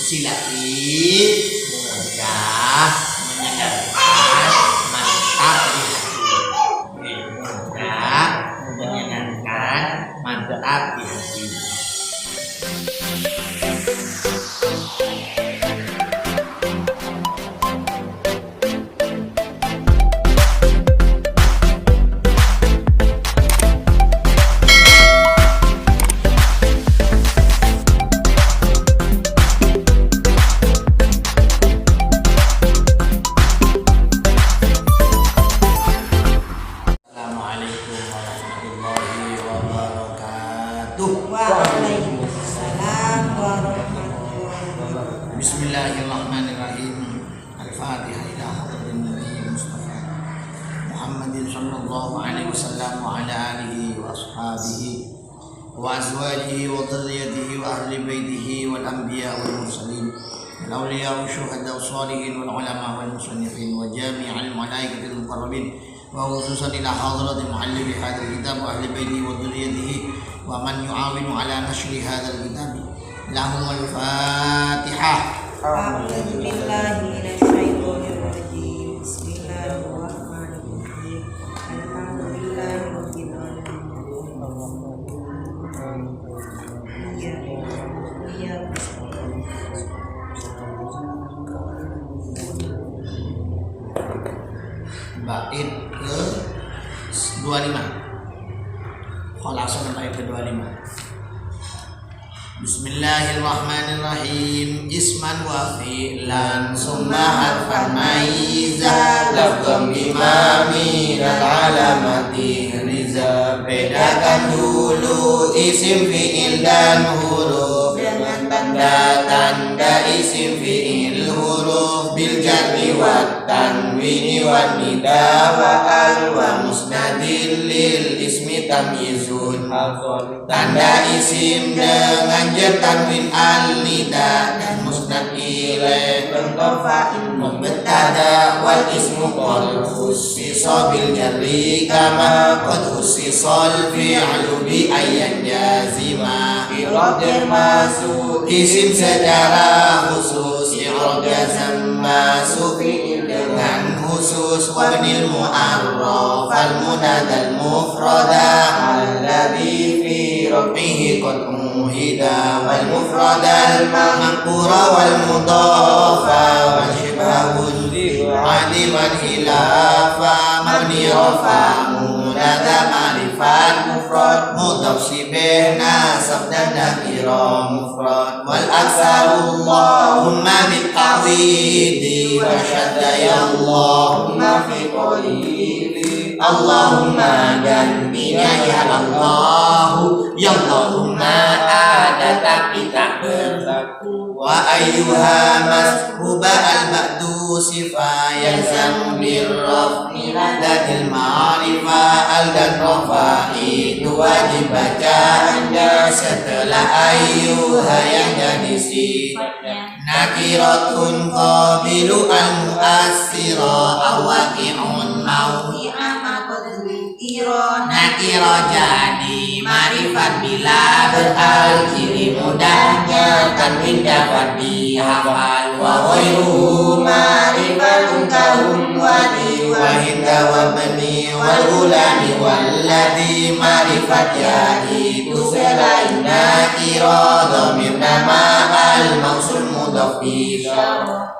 silati mudah menyenangkan mantap di hati. Mudah menyenangkan mantap di hati. Waalaikumsalam warahmatullahi wabarakatuh. Bismillahirrahmanirrahim. Al-Fatihah ila hadratin Nabi Mustafa Muhammadin sallallahu alaihi wasallam wa ala alihi wa ashabihi wa azwajihi wa dhurriyyatihi wa ahli baitihi wal anbiya wal mursalin wal awliya wa syuhada wa salihin wal ulama wal musannifin wa jami'al malaikatil muqarrabin wa khususan ila hadratil muallifi hadzal kitab wa ahli baitihi wa dhurriyyatihi wa man yu'awinu ala nashri hadzal kitab lahumul fatihah. A'udzu billahi minasyaitonir rajim. Bismillahirrahmanirrahim. Alhamdulillahi rabbil alamin. Iya. Bait ke 25. Khulasan bait ke 25. Bismillahirrahmanirrahim. Isman wa fi'lan summa harfan maizah lafdhan bimami dan alamati riza. Bedakan dulu isim fi'il dan huruf dengan tanda-tanda isim fi'il huruf bil jarri wa tanwini wa nida wa al wa musnadil lil ismi tamyizun. Tanda isim dengan jar tanwin al nida dan musnad ilaih bentuk fa'il mubtada wal ismu qad khussisa bil jarri kama qad khussisal fi'lu bi ayyan jazima. I'rab jar masuk isim secara khusus, i'rab jazm masuk fi'il dengan khusus, wabnil mu'arraf al munadal mufrada alladhi fi raf'ihi qad muhida wal mufradal maqura wal mudafa wa shibahul adiman khilafa mabni rafa munada ma'rifat mufrad mudhaf sibih nasab dan nakira mufrad wal aksarullahu bil tawhidi wa syadda ya Allahumma fi qawli Allahumma gantinya ya Allah ya Allahumma ada tapi tak berlaku wa ayyuha mashuba al ba'du sifa yalzamu birraf'i ladadil ma'rifah al dan rafa itu wajib baca anda setelah ayyuha yang jadi sifatnya. Nakiratun qabilu al mu'assira awaqi'un mawdi'a nakira jadi marifat bila beral ciri mudahnya tanwin dapat dihafal wa ghairuhu marifatun kahun wadi wa hinda wa bani wal ulami walladhi marifat ya itu selain nakira dhamir nama al mausul mudhaf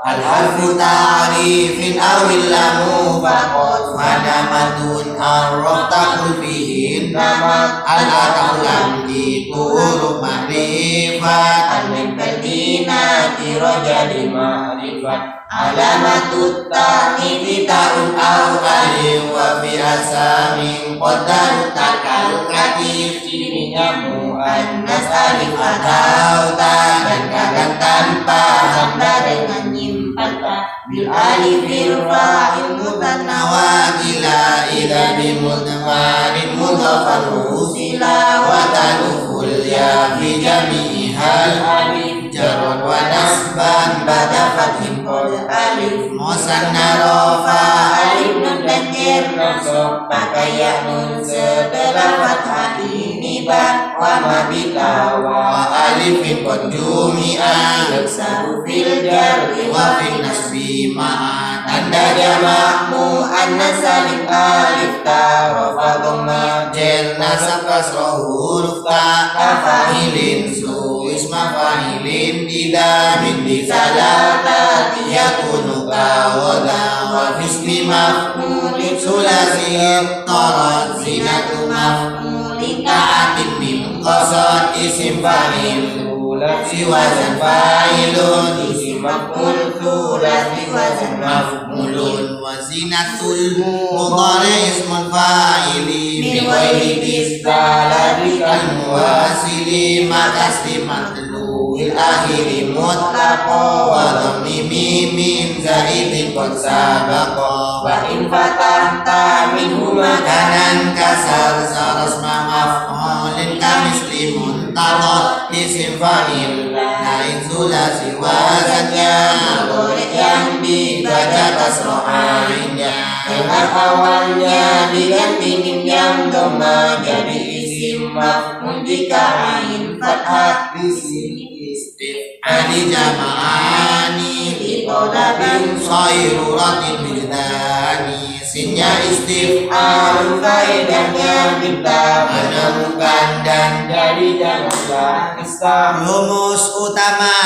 al harfu ta'rifin awil lamu faqad fanamatun arraftakul fihin nama al-ataulam itu huruf ma'rifat al-min fadinati rojadi ma'rifat alamatut ta'nifi ta'un au alif wa fi asamin qaddarut takal katif cirinya mu'annas alif atau ta dan kadang tanpa hamzah dengan nyimpan ta bil alif fa'il mutanna wa ila ila bimudmarin mudhafan rusila wa tanuful ya fi jami'ihal alif jarun wa nasban bada fathim qad alif musanna rafa alif nun dan jar nasab pakai ya nun setelah fathah ini riba wa mabita wa alifin qad jumi'a yuksaru fil jarri wa fin nasbi ma'a tanda jamakmu annas salim alif ta rafa dhamma jer nasab kasrah huruf ta kafa'ilin su isma fa'ilin didamin di salata yakunu kawada wa fismi maf'ulin sulasi tarat zinatu maf'ulin ta'atin min qasad isim fa'il sulasi wazan fa'ilun isim maf'ul sulasi wazan maf'ulun wa zinatul mudhari ismun fa'ili min ghairi bisalabi kal muwasili makasli matluil akhiri mutlaqa wa dhammi mimin zaidin qad sabaqa wa in fatahta minhu makanan kasar sarasma maf'ulin kamisli muntaqa isim fa'il naik sulasi wazannya boleh yang dibaca kasro'ainnya dengan awalnya diganti mim yang dhamma jadi isim maf'ul jika ain fathah isim istif'ali jama'ani di tolabin sayruratin wijdani sinnya istif'al faedahnya minta menemukan dan jadi jamak istam rumus utama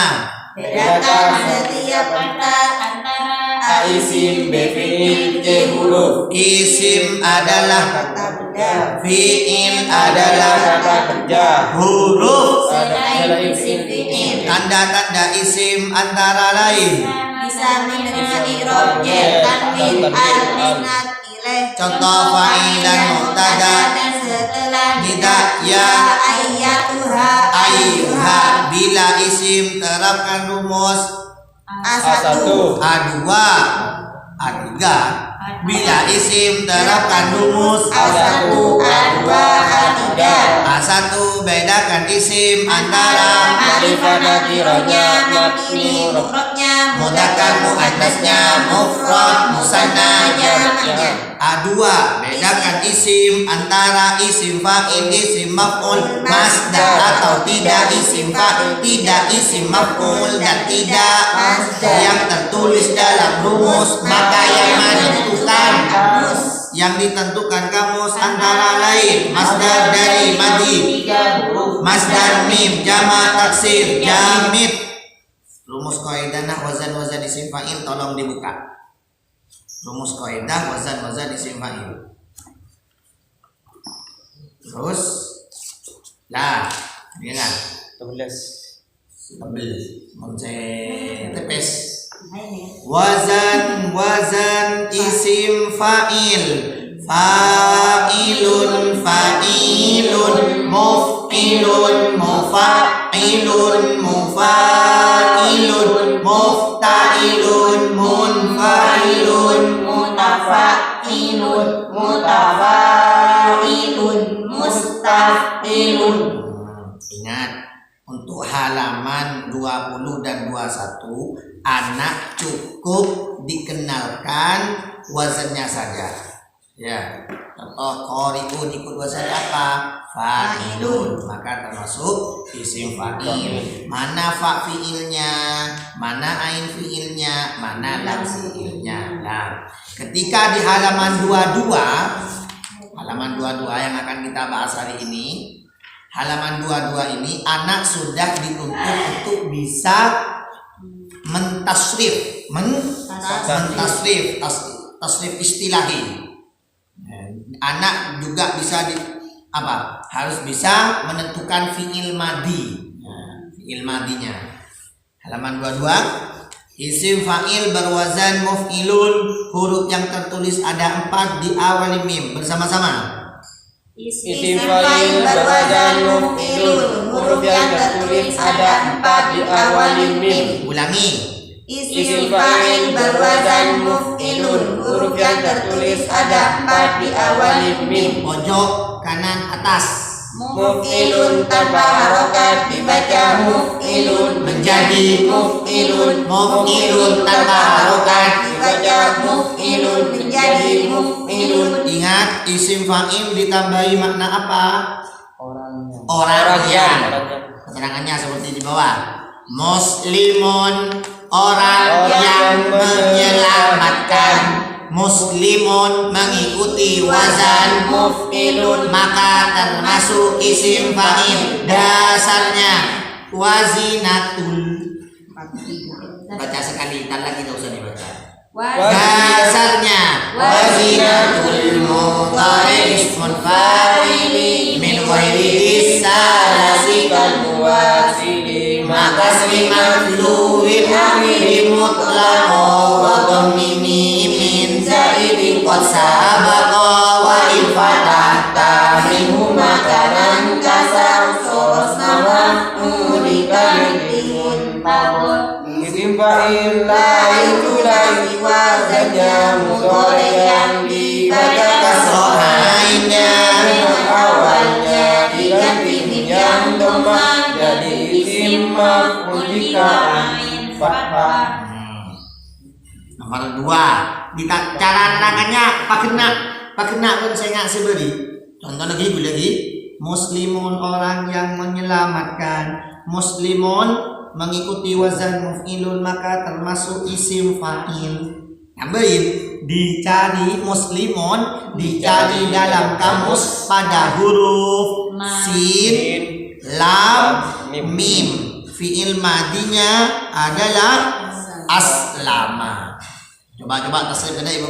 bedakan setiap kata antara isim fi'il huruf isim adalah kata benda fi'il adalah kata kerja huruf selain isim fi'il tanda-tanda isim antara lain bisa menerima i'rab jer tanwin al-isnad ilaih contoh fa'il dan mubtada dan setelah tidak ya ayyatuha ayyuha bila isim terapkan rumus A1 A2 A3 bila isim terapkan rumus A1 A2 A3 A1 bedakan isim antara ma'rifat nakirahnya mabni mufradnya mudzakkar muannasnya mufrad musanna jamaknya A2 bedakan isim antara isim fa'il isim maf'ul masdar atau tidak isim fa'il tidak isim maf'ul dan tidak yang tertulis dalam rumus maka yang menentukan yang ditentukan kamus antara lain masdar dari madi masdar mim jamak taksir jamid rumus kaidah wazan isim fa'il tolong dibuka rumus kaidah wazan isim fa'il terus lah ini kan 11 tepes wazan isim fa'il fa'ilun muf'ilun mufa'ilun mufa'ilun mufta'ilun munfa'ilun mutafa'ilun mutafa'ilun mustaf'ilun. Ingat untuk halaman 20 dan 21 anak cukup dikenalkan wazannya saja. Ya, contoh qari'un ikut wazan apa? Fa'ilun, maka termasuk isim fa'il. Mana fa fi'ilnya, mana ain fi'ilnya, mana lam fi'ilnya. Nah, ketika di halaman 22 yang akan kita bahas hari ini, halaman 22 ini anak sudah dituntut untuk bisa mentasrif tasrif istilahi. Anak juga bisa harus bisa menentukan fi'il madi. Fi'il madinya. Halaman 22 isim fa'il berwazan muf'ilun, huruf yang tertulis ada 4 di awal mim. Bersama-sama. Isim fa'il berwazan muf'ilun, huruf yang tertulis ada 4 di awal mim. Ulangi. Isim fa'il berwazan muf'ilun, huruf yang tertulis ada 4 di awal mim. Pojok kanan atas. Muf'ilun tanpa harokat dibaca muf'ilun, menjadi muf'ilun tanpa harokat dibaca muf'ilun, menjadi muf'ilun. Ingat isim fa'il ditambahi makna apa? orang yang. Keterangannya seperti di bawah. Muslimun orang yang menyelamatkan. Muslimun mengikuti wazan muf'ilun maka termasuk isim fa'il. Dasarnya wazinatul. Baca sekali, tak lagi tak usah dibaca. Dasarnya wazinatul mudhari ismun fa'ili min ghairi salasi kal muwasili maka lima fluwil akhiri mutlaqo wa dhammi min zaidin qad sabaqa wa in fatahta minhu makanan kasar sosna maf'ulika min tabur isim fa'il itu lagi wazannya mudhari yang dibaca kasrohainya awalnya diganti yang domah jadi isim maf'ul jika fathah. Nomor 2 cara nerangannya pakena kan saya nggak seberi. Contoh lagi muslimun orang yang menyelamatkan. Muslimun mengikuti wazan muf'ilun maka termasuk isim fa'il. Nambahin dicari muslimun dicari dalam kamus pada huruf sin, lam, mim. Fi'il madinya adalah aslama. Coba tasrif ada ibu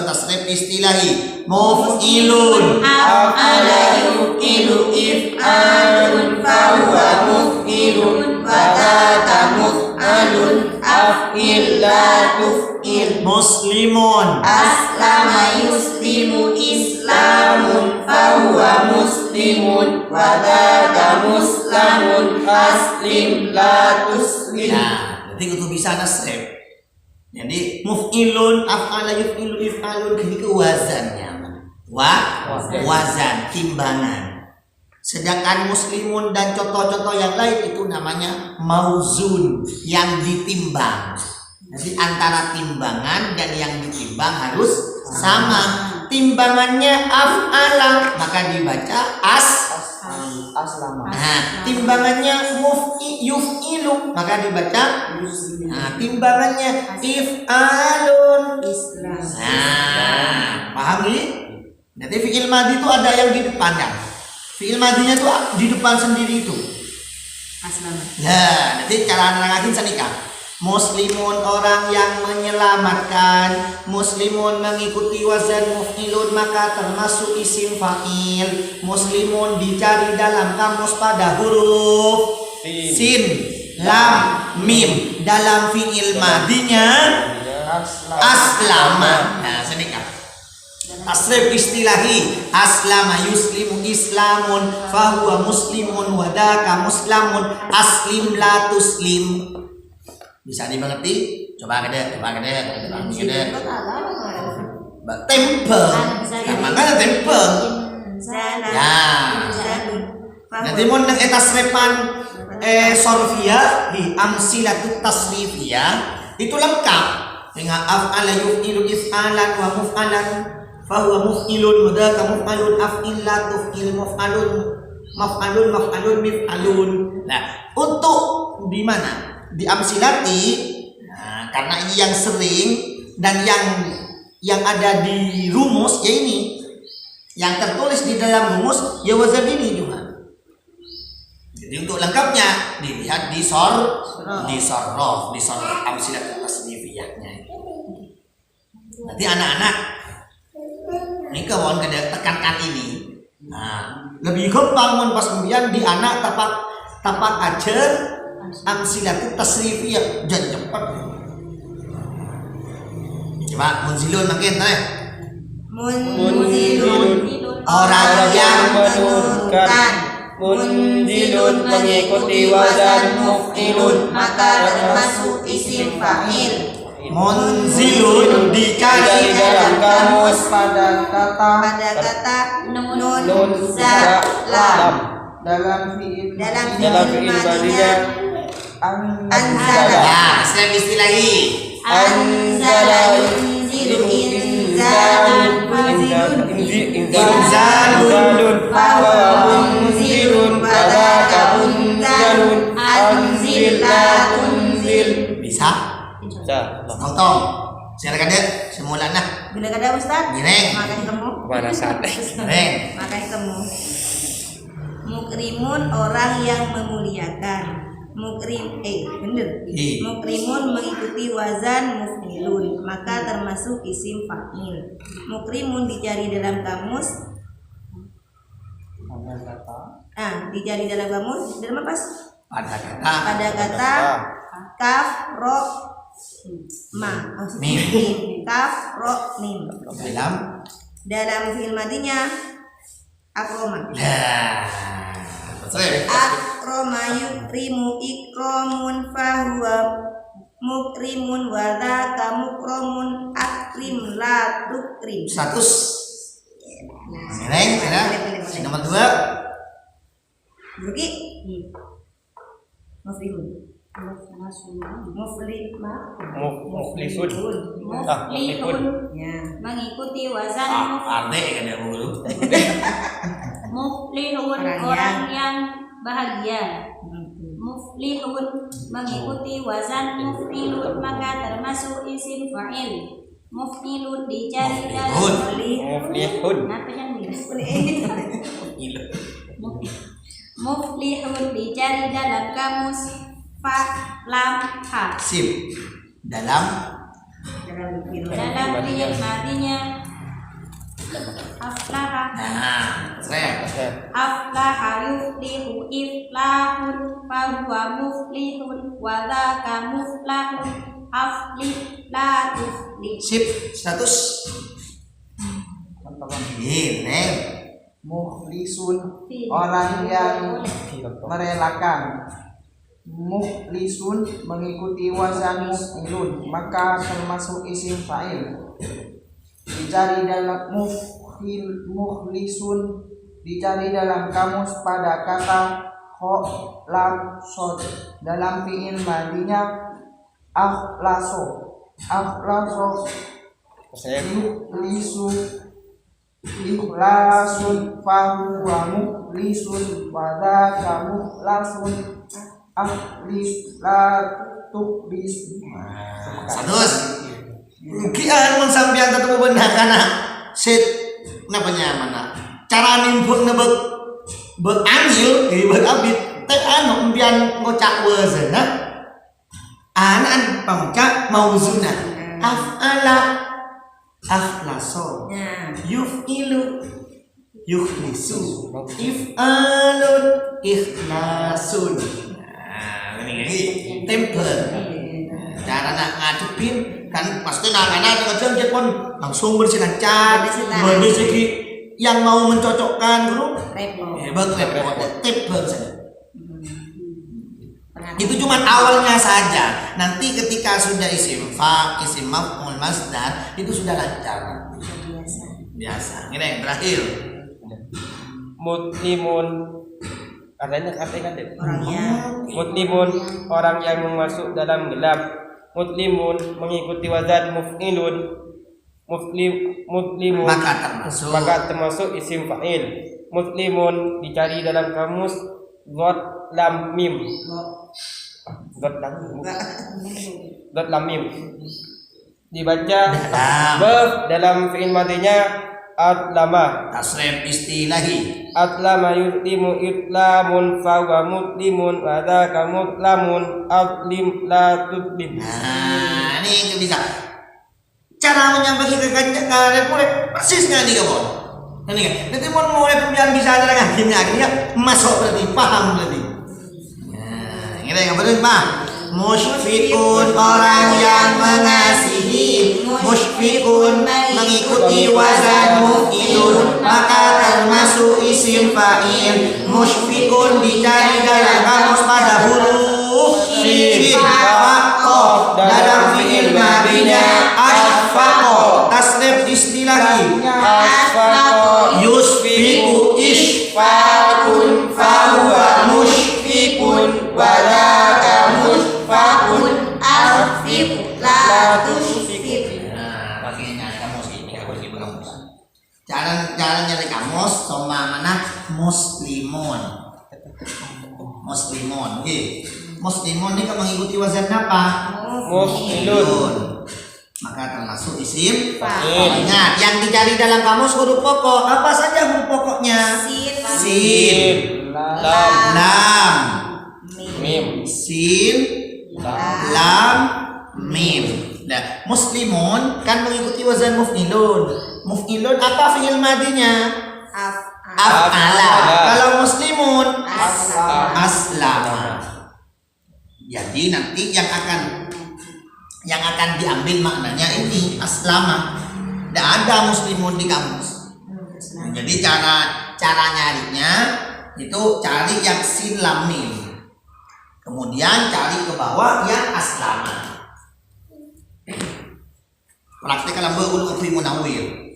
tasrif istilahi muf'ilun af'ala yuf'ilu if'alun fahuwa muf'ilun wa tata muf'alun af'il la tuf'il. Muslimun aslama yuslimu islamun fahuwa muslimun wa tata muslamun aslim la tuslim. Jadi untuk bisa nasrif. Jadi muf'ilun af'ala yuf'ilu if'alun ini ke wazannya. Wazan timbangan. Sedangkan muslimun dan contoh-contoh yang lain itu namanya mauzun yang ditimbang. Jadi antara timbangan dan yang ditimbang harus sama. Timbangannya af'ala maka dibaca Aslama. Nah, timbangannya yuf'ilu maka dibaca. Nah, timbangannya if'alun. Nah, paham nih? Nanti fi'il madi itu ada yang di depan kan? Fi'il madinya itu di depan sendiri itu. Nah, nanti cara nerangin sanika. Muslimun orang yang menyelamatkan. Muslimun mengikuti wazan muf'ilun maka termasuk isim fa'il. Muslimun dicari dalam kamus pada huruf sin, lam, mim. Dalam fi'il madinya aslama. Nah, senika tasrif istilahi aslama yuslimu islamun fahuwa muslimun wadaka muslamun aslim la tuslim. Bisa dimengerti? Coba gede. Tempel. Makanya tempel. Ya. Nanti mau nang tasrifan sorfiyah di amsilatut tasrifiyah itu lengkap dengan af'ala yuf'ilu if'alan wa muf'alan fahuwa muf'ilun wadaka muf'alun af'il la tuf'il maf'alun mif'alun. Nah, untuk di mana? Di amsilati, nah, karena ini yang sering dan yang ada di rumus ya ini yang tertulis di dalam rumus ya wazan ini juga. Jadi untuk lengkapnya dilihat di sorrof amsilat tasnifiyahnya. Nanti anak-anak ini kawan tekankan ini. Nah, lebih gampang pas kemudian di anak tapak ajar amsilat tasrifiyah dan cepat. Coba munzilun makin munzilun orang yang menurunkan. Munzilun mengikuti wazan muf'ilun maka termasuk isim fa'il. Munzilun dicari dalam kamus pada kata nun za lam dalam fi'il madinya anzala. Ya, saya istilahi anzala yunzilu inzalan inzalun fahuwa munzilun wadaka munzalun anzil la tunzil. Bisa? Bisa. Tong. Silakan deh, semula nah. Guna kada Ustaz? Gireng. Makasih kamu. Mana saat? Gireng. Makasih kamu. Mukrimun orang yang memuliakan. Bener. Mukrimun mengikuti wazan muf'ilun, maka termasuk isim fa'il. Mukrimun dicari dalam kamus. Dicari dalam kamus dalam apa? Pada kata kaf ro ma. Mim. Kaf ro mim. Dalam fi'il madinya akroma. Akroma yukrimu ikramun fahuwa mukrimun wa dzaka mukramun akrim la tukrim. 100. Gireng, ada. Nomor 2. Rugi. Muflihun. Muflihun. Muflihun Ya. mengikuti wazan Arde kan ya dulu. muflihun orang yang bahagia. Muflihun mengikuti wazan muf'ilun, maka termasuk isim fa'il. Muf'ilun dicari dalam Muflihun. Kenapa yang Muflihun dicari dalam kamus fa lam ha. Sim. Dalam fi'il Fi'il madinya aflaha. Aflaha yuflihu iflahun fahuwa muflihun wa dzaka muflahun aflih la tuflih. sip 100. Gireng. Mukhlisun orang yang merelakan. Mukhlisun mengikuti wazan muf'ilun, maka termasuk isim fa'il. Dicari dalam mukhlisun dicari dalam kamus pada kata kho lam sod. Dalam fi'il madinya akhlaso. Mukhlisu ikhlasun fahuwa mukhlisun wa dzaka mukhlasun akhlis la tukhlis. 100. Kian mun sampean tetep beunah kana sit napa mana? Cara nimpun na beuk amil di beuk abit teh anu mbian ngocak wazana. Anan pamca mauzuna. Af'ala akhlaso. Yuf'ilu yukhlisu. If'alun ikhlasun. Nah, ini temper. Cara nak ngadepin kan pasti anak-anak ngajeng Jepon langsung bersihkan cat, bersih yang mau mencocokkan guru. Repot. Temper saja. Itu cuma awalnya saja. Nanti ketika sudah isim fa, isim maf'ul masdar itu sudah lancar. Biasa. Ini yang terakhir. Mutlimun katanya deh. Mutlimun orang yang masuk dalam gelap. Mutlimun mengikuti wazan muf'ilun. Mutlimun maka termasuk isim fa'il. Mutlimun dicari dalam kamus dot lam mim. Dot lam mim dibaca dalam fi'il madinya atlama. Tasrif istilahi. Atlama yutlimu itlamun fahuwa mutlimun wa dzaka mutlamun atlim la tutlim. Nah, ini bisa. Cara menyampaikan ke murid persis nggak nih kamu? Ini kan. Nanti murid pembian bisa ada akhirnya masuk berarti paham berarti. Nah, ini yang benar Pak. Musyfiqun orang yang mengasihi. Musyfiqun mengikuti wazan muf'ilun, maka termasuk isim fa'il. Musyfiqun dicari dalam kamus pada huruf shin, fa, dalam fi'il madinya asfaqa. Tasrif istilahi. Asfaqa yusfiqu isfaqun fahuwa musyfiqun wa dzaka musyfaqun afif la tusfif. muslimun. Muslimun. Oke. Muslimun ini kan mengikuti wazan apa? Muf'ilun. Maka termasuk isim Fa'il. Ingat, yang dicari dalam kamus huruf pokok. Apa saja huruf pokoknya? Sin, Sin, Lam. lam, Mim. sin, lam, mim. Nah, muslimun kan mengikuti wazan muf'ilun. Muf'ilun apa fi'il madinya? Af'ala. Af'ala. Kalau muslimun Aslama. aslama. Jadi nanti yang akan diambil maknanya ini aslama. Tidak ada muslimun di kamus. Jadi cara nyarinya itu cari yang sin lam mim. Kemudian cari ke bawah yang aslama. Praktek dalam huruf munawwir.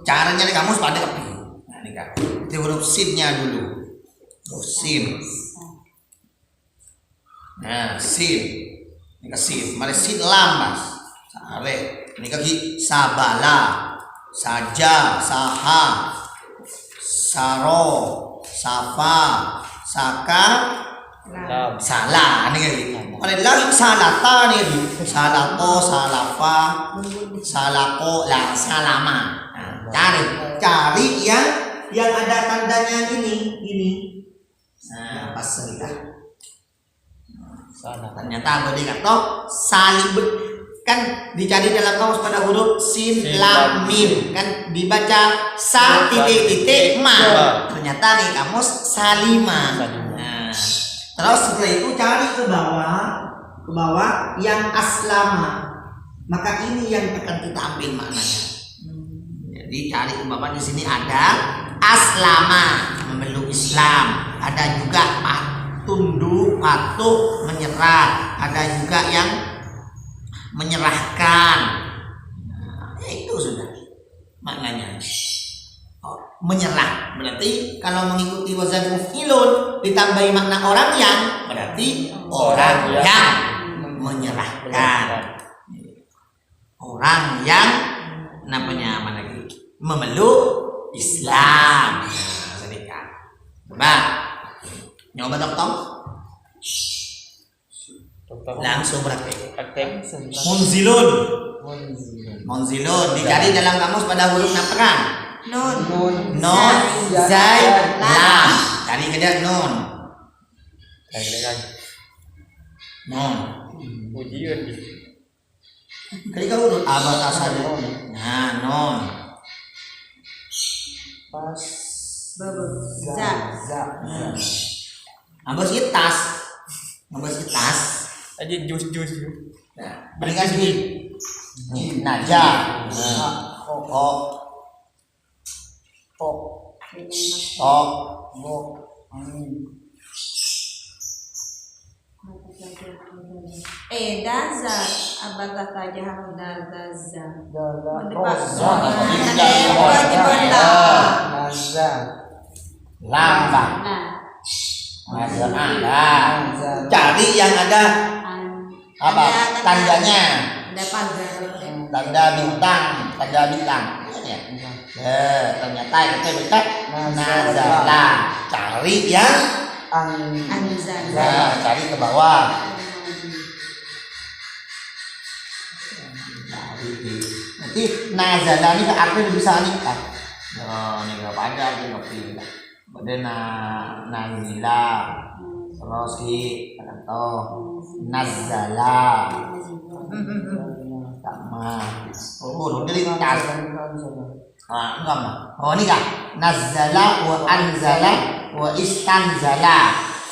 Caranya di kamus pada kepi. Nah, ini kan. Itu huruf sinnya dulu. Huruf sin. Nah, sin. Ini ke sin. Mari sin lam, Mas. Sare. Ini ke sabala. Saja, saha. Saro, safa, saka, Lam. salah. Ini kan gitu. Ada lagi salata nih. Salato, salafa, salako, la salama. Nah, cari yang ada tandanya ini. Nah, pas sekali. Salah. Ternyata bodi kata salib kan dicari dalam kamus pada huruf sin lam mim kan dibaca sa titik ma. Ternyata nih kamus salima. Nah, terus setelah itu cari ke bawah yang aslama. Maka ini yang akan kita ambil maknanya. Jadi cari ke bawah di sini ada aslama memeluk Islam, ada juga tunduk patuh menyerah, ada juga yang menyerahkan. Nah, itu sudah maknanya. Menyerah berarti kalau mengikuti wazan muf'ilun ditambahi makna orang yang berarti orang yang menyerahkan, orang yang namanya apa lagi memeluk Islam. Nah, sedikit coba nyoba tong langsung praktek. Munzilun dicari dalam kamus pada huruf naperan. Nun. Zai, lam. Cari kerja nun. Nun. Ujian. Kali kau urut abad asal. Nah, nun. Pas. Za. Abas itas. Abas itas. Aja jus. Nah, berikan di. Naja. Daza. Abata saja harus daza. Lambang. Cari yang ada apa? Tandanya. Ada pagar. Tanda bintang. Ternyata itu betul. Nazala. Cari yang Anzala. cari ke bawah. Nanti nazala ini artinya bisa nikah. Ini nggak pada ini nggak pilih. Kemudian nazila. Terus atau nazala. Sama. Udah lintas. Enggak mah. Ini kan nazala wa anzala wa istanzala.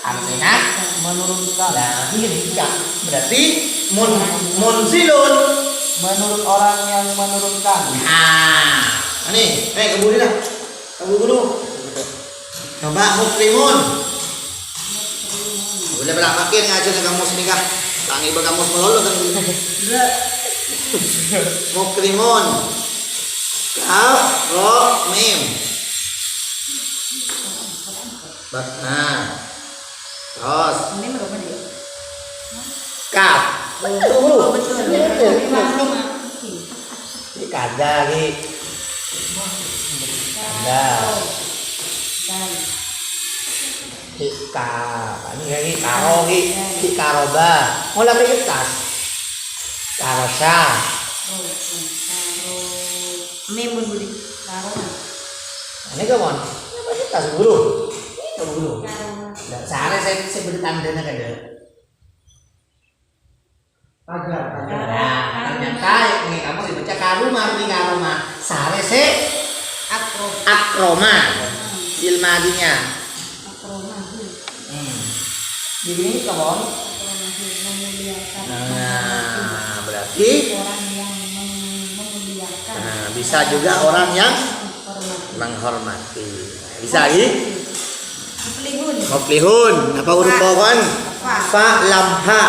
Artinya Menurunkan. nah ini enggak. Berarti munzilun Menurut orang yang menurunkan. Nah, ini, kebuli lah. Kebuli. Coba mukrimun. Boleh berapa kali ngajar kamu sini kak? Tangi kamu melulu kan? Mukrimun. Kaf, ro, mim. Nah, terus Ini berapa dia? kaf. Oh, betul. Ini kada lagi. Kada. Hika, ini lagi karo hikaroba. Mulai dari tas. Karosha. Memun budi. Karo. Ini kawan. Apa sih tas guru? Ini guru. Nah, sehari saya beri tandanya kan deh. Pagar. Nah, ternyata ini kamu dibaca karuma. Sehari saya akroma. Ilmadinya. Ini kawan. Nah, berarti Orang yang memuliakan. nah, bisa juga orang yang menghormati. Bisa lagi? Muflihun. Apa huruf pohon? Fa lam ha.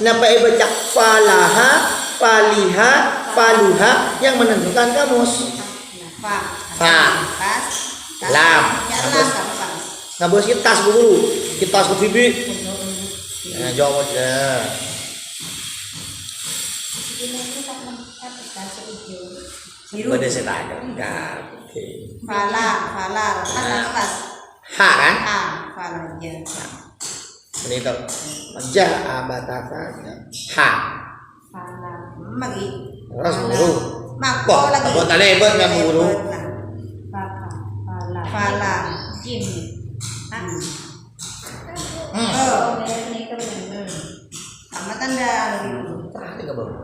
Napa baca falaha, faliha, faluha yang menentukan kamus. Fa. Lam. Nah, bos kita tas dulu. Kita tas ke bibi. Nah, jawab aja. Pada saya tanya. Enggak. Oke. Fala. Pas. Ha kan? Fala aja. Ini tuh. Jah abatafanya. Ha. Fala. Magi. Terus guru. Mako lagi. Buat talebet nggak guru. Fala. Jim. Sama tanda lagi. Tadi nggak baru.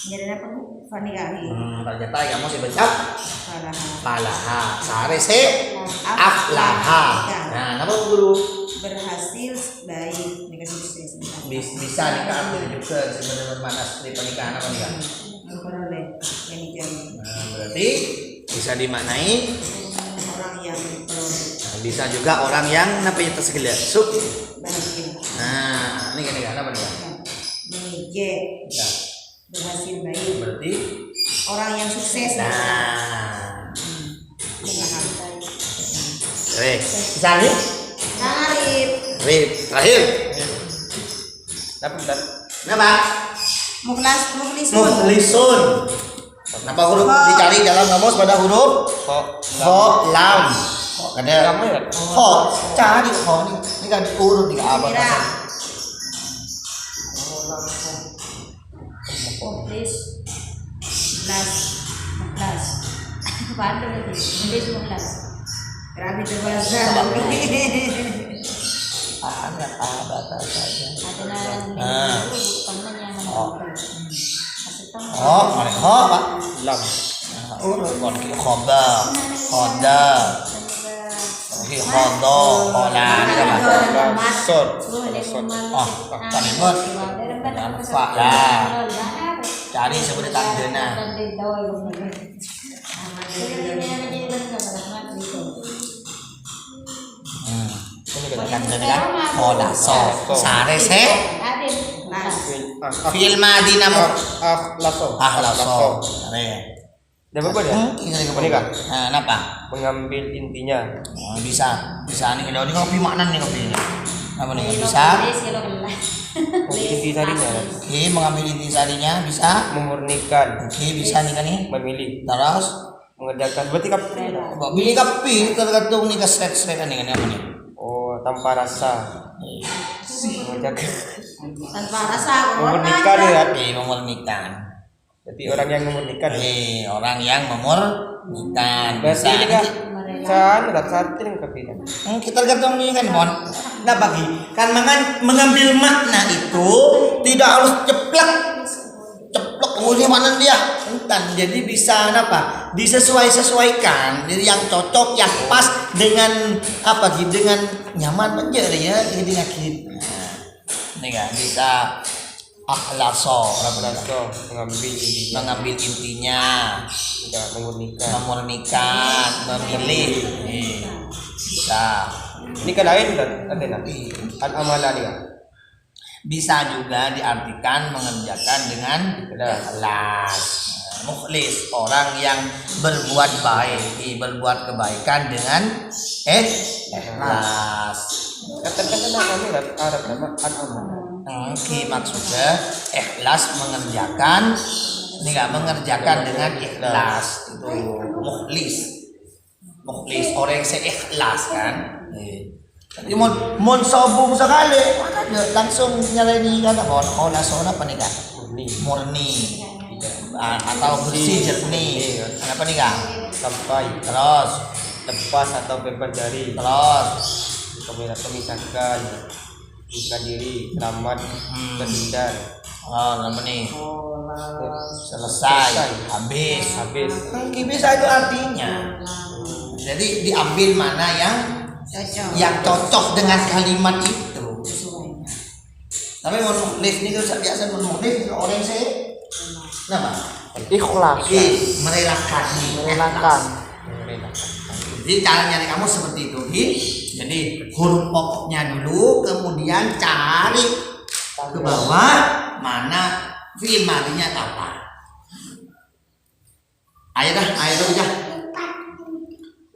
Jadi apa bu? Fanikahi. Ternyata kamu sih baca Fala. falaha. Sehari se aflaha. Nah, nama guru? Berhasil baik dikasih sukses. Bisa diambil juga sebenarnya mana di pernikahan apa enggak? Boleh. Ini jadi Nah, berarti bisa dimaknai. orang yang Bisa juga orang yang namanya tersegel suk. bahagia. Nah, ini kan apa nih? Menije. Ya, Berhasil baik. berarti Orang yang sukses. nah. Mengahantai. Oke, bisa nih? Arif. Rip, terakhir. Dapat. Kenapa? Mukhlisun. Mukhlisun. Kenapa huruf dicari dalam kamus pada huruf? Ho, lam. Ada ho, cari ho nih. Ini kan urut di apa? Mira. Mukhlis. Mukhlas. Bandung itu. Mukhlis mukhlas. Rabi terbahasa. Anak abata saja. Ada Ah. teman yang Oh. Maksudnya Oh, mana ho, Pak? Lam. Urut kon ki khoda, khoda. Ki khodo, khola ini kan. Sod. Oh, tadi buat fa'la. Cari sebenarnya tandena. Ini kan tandena kan. Khola so. Sare se. Fil madina mu. Laso. Ahlaso. Sare. Dapat apa dia? Ini kan. Nah, kenapa? Mengambil intinya. Oh, bisa nih kalau ini kopi maknan nih kopi ini. Apa nih bisa? Inti tadinya. Oke, mengambil inti sarinya bisa. Memurnikan. Oke, bisa nih kan nih. Memilih. Terus Mengerjakan. Berarti kapan? pilih kopi tergantung nih ke set nih kan apa nih? Oh, tanpa rasa. Mengerjakan. Tanpa rasa. Memurnikan ya. Oke, memurnikan. Jadi orang yang memurnikan. Orang yang memurnikan. Berarti ini kan saat ini kepikiran. Kita tergantung nih kan mon. Nah bagi kan mengambil makna itu tidak harus ceplok kemudian mana dia entan. Jadi bisa apa? Disesuaikan. Jadi yang cocok, yang pas dengan apa gitu, dengan nyaman menjadi ya. Jadi akhir. Ini kan bisa akhlaso, mengambil intinya, Tidak memurnikan, memilih. Bisa. Ini kan lain kan? Ada nanti. Al-amalan ya. Bisa juga diartikan mengerjakan dengan ikhlas. Mukhlis, orang yang berbuat baik, berbuat kebaikan dengan ikhlas. Kata-kata namanya Arab nama al-amalan. Oke, maksudnya ikhlas mengerjakan ini enggak mengerjakan dengan ikhlas itu mukhlis orang yang seikhlas kan Jadi mon sobung sekali, langsung nyalain kan apa? Nasona apa nih kak? Murni atau bersih jernih. Kenapa nih kak? sampai Terus lepas atau bebas dari terus memisahkan bukan diri selamat terhindar apa nih? Selesai, habis. Bisa itu artinya. Jadi diambil mana yang cocok dengan kalimat itu. Tapi menulis ini kan biasa menulis orang saya, kenapa? Ikhlas. Merelakan. Jadi cara nyari kamu seperti itu. Jadi huruf pokoknya dulu, kemudian cari ke bawah mana fi'il madinya apa. Ayo dah.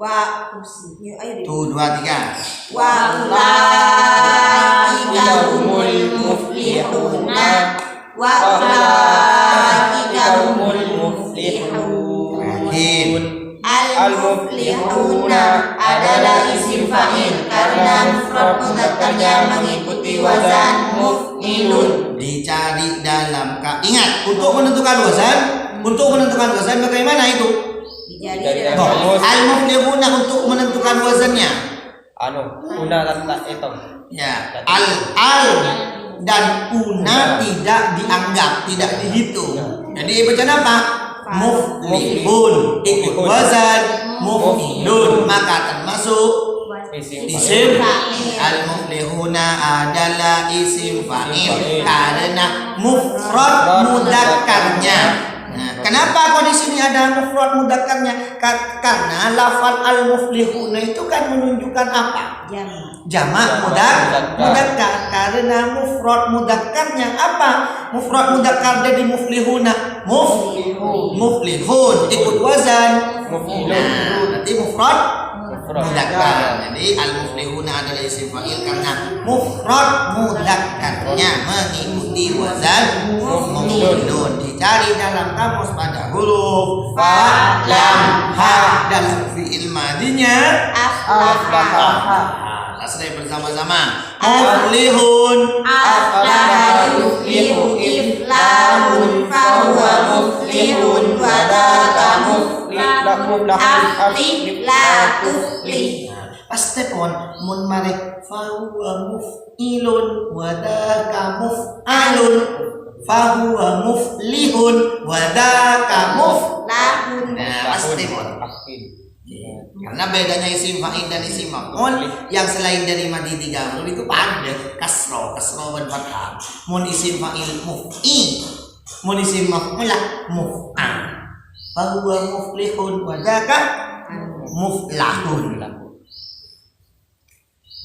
Wa yuk ayo deh. Tuh 2 3. Wa ulaika humul muflihuna wa ulaika humul muflihun. Al-muflihuna adalah isim fa'il karena mufrad mudzakarnya mengikuti wazan muf'ilun. Dicari dalam ingat untuk menentukan wazan bagaimana itu? Jadi Al-muflihuna untuk menentukan wazannya. una tak itu Ya, al dan una tidak dianggap, tidak dihitung. Jadi baca apa? Muflihun ikut wazan muf'ilun, maka termasuk isim. Al-muflihuna adalah isim fa'il karena mufrad mudzakarnya. Nah, kenapa kok di sini ada mufrad mudzakarnya? Karena lafal al-muflihuna itu kan menunjukkan apa? Jamak mudzakkar. Karena mufrad mudzakarnya apa? Mufrad mudzakkar dari muflihuna muflihun ikut wazan muf'ilun. Nah, nanti mufrad mudzakkar. Jadi al-muflihuna adalah isim fa'il karena mufrad mudzakarnya mengikuti wazan muf'ilun. Dicari dalam kamus pada huruf fa, lam, ha dalam fi'il madinya aflaha. Tasrif bersama-sama. Muflihun aflaha yuflihu iflahun fahuwa muflihun wa dzaka muflihun aflih la tuflih. Pasti mun mare fahuwa muf'ilun wa dzaka muf'alun fahuwa muflihun wa dzaka muflahun. Nah, pasti karena bedanya isim fa'il dan isim maf'ul yang selain dari madi 3 huruf itu pada kasro dan fathah. Mun isim fa'il muf'i, mun isim maf'ul muf'al. Fahuwa muflihun wa dzaka muflahun.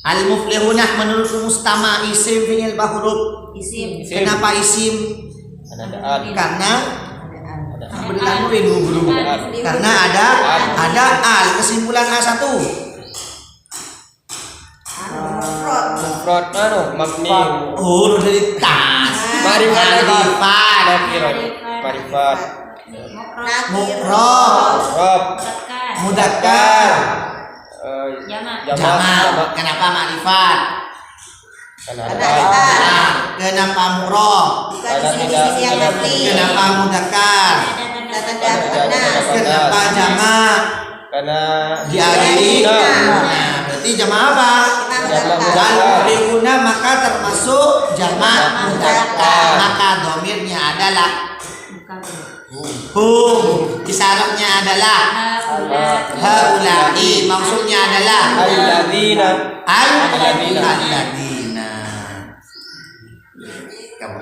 Al-muflihunah menurut mustama isim fi'il huruf. Isim. Kenapa isim? Karena karena ada al. Kesimpulan A1 mufrad mabni huruf dari tas marifat mufrad mudzakkar jamak. Kenapa ma'rifat? Kenapa murad? Kenapa mudzakkar? Kenapa jamak? karena Diakhiri. Nah, berarti jamak apa? Al-muflihuna maka termasuk jamak mudzakkar. Maka dhamirnya adalah hum, isyaratnya adalah haula'i, maksudnya adalah alladzina alladzina. Kamu.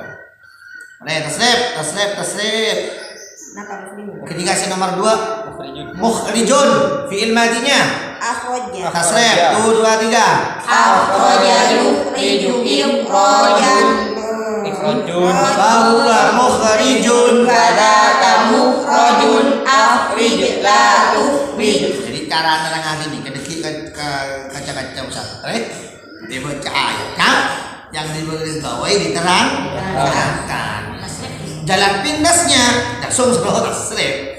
Tasrif. Indikasi nomor 2 mukhrijun fi'il madinya Akhraja. tasrif 2 3. Akhraja yukhriju ikhrajan. ikhrajun Fahuwa mukhrijun Wa dzaka mukhrajun akhrij la tuflih. Jadi cara nerangkan ini kaca-kaca Ustaz. Dibaca ayatnya yang ditulis bawahi diterangkan. Jalan pintasnya langsung seluruh tasrif.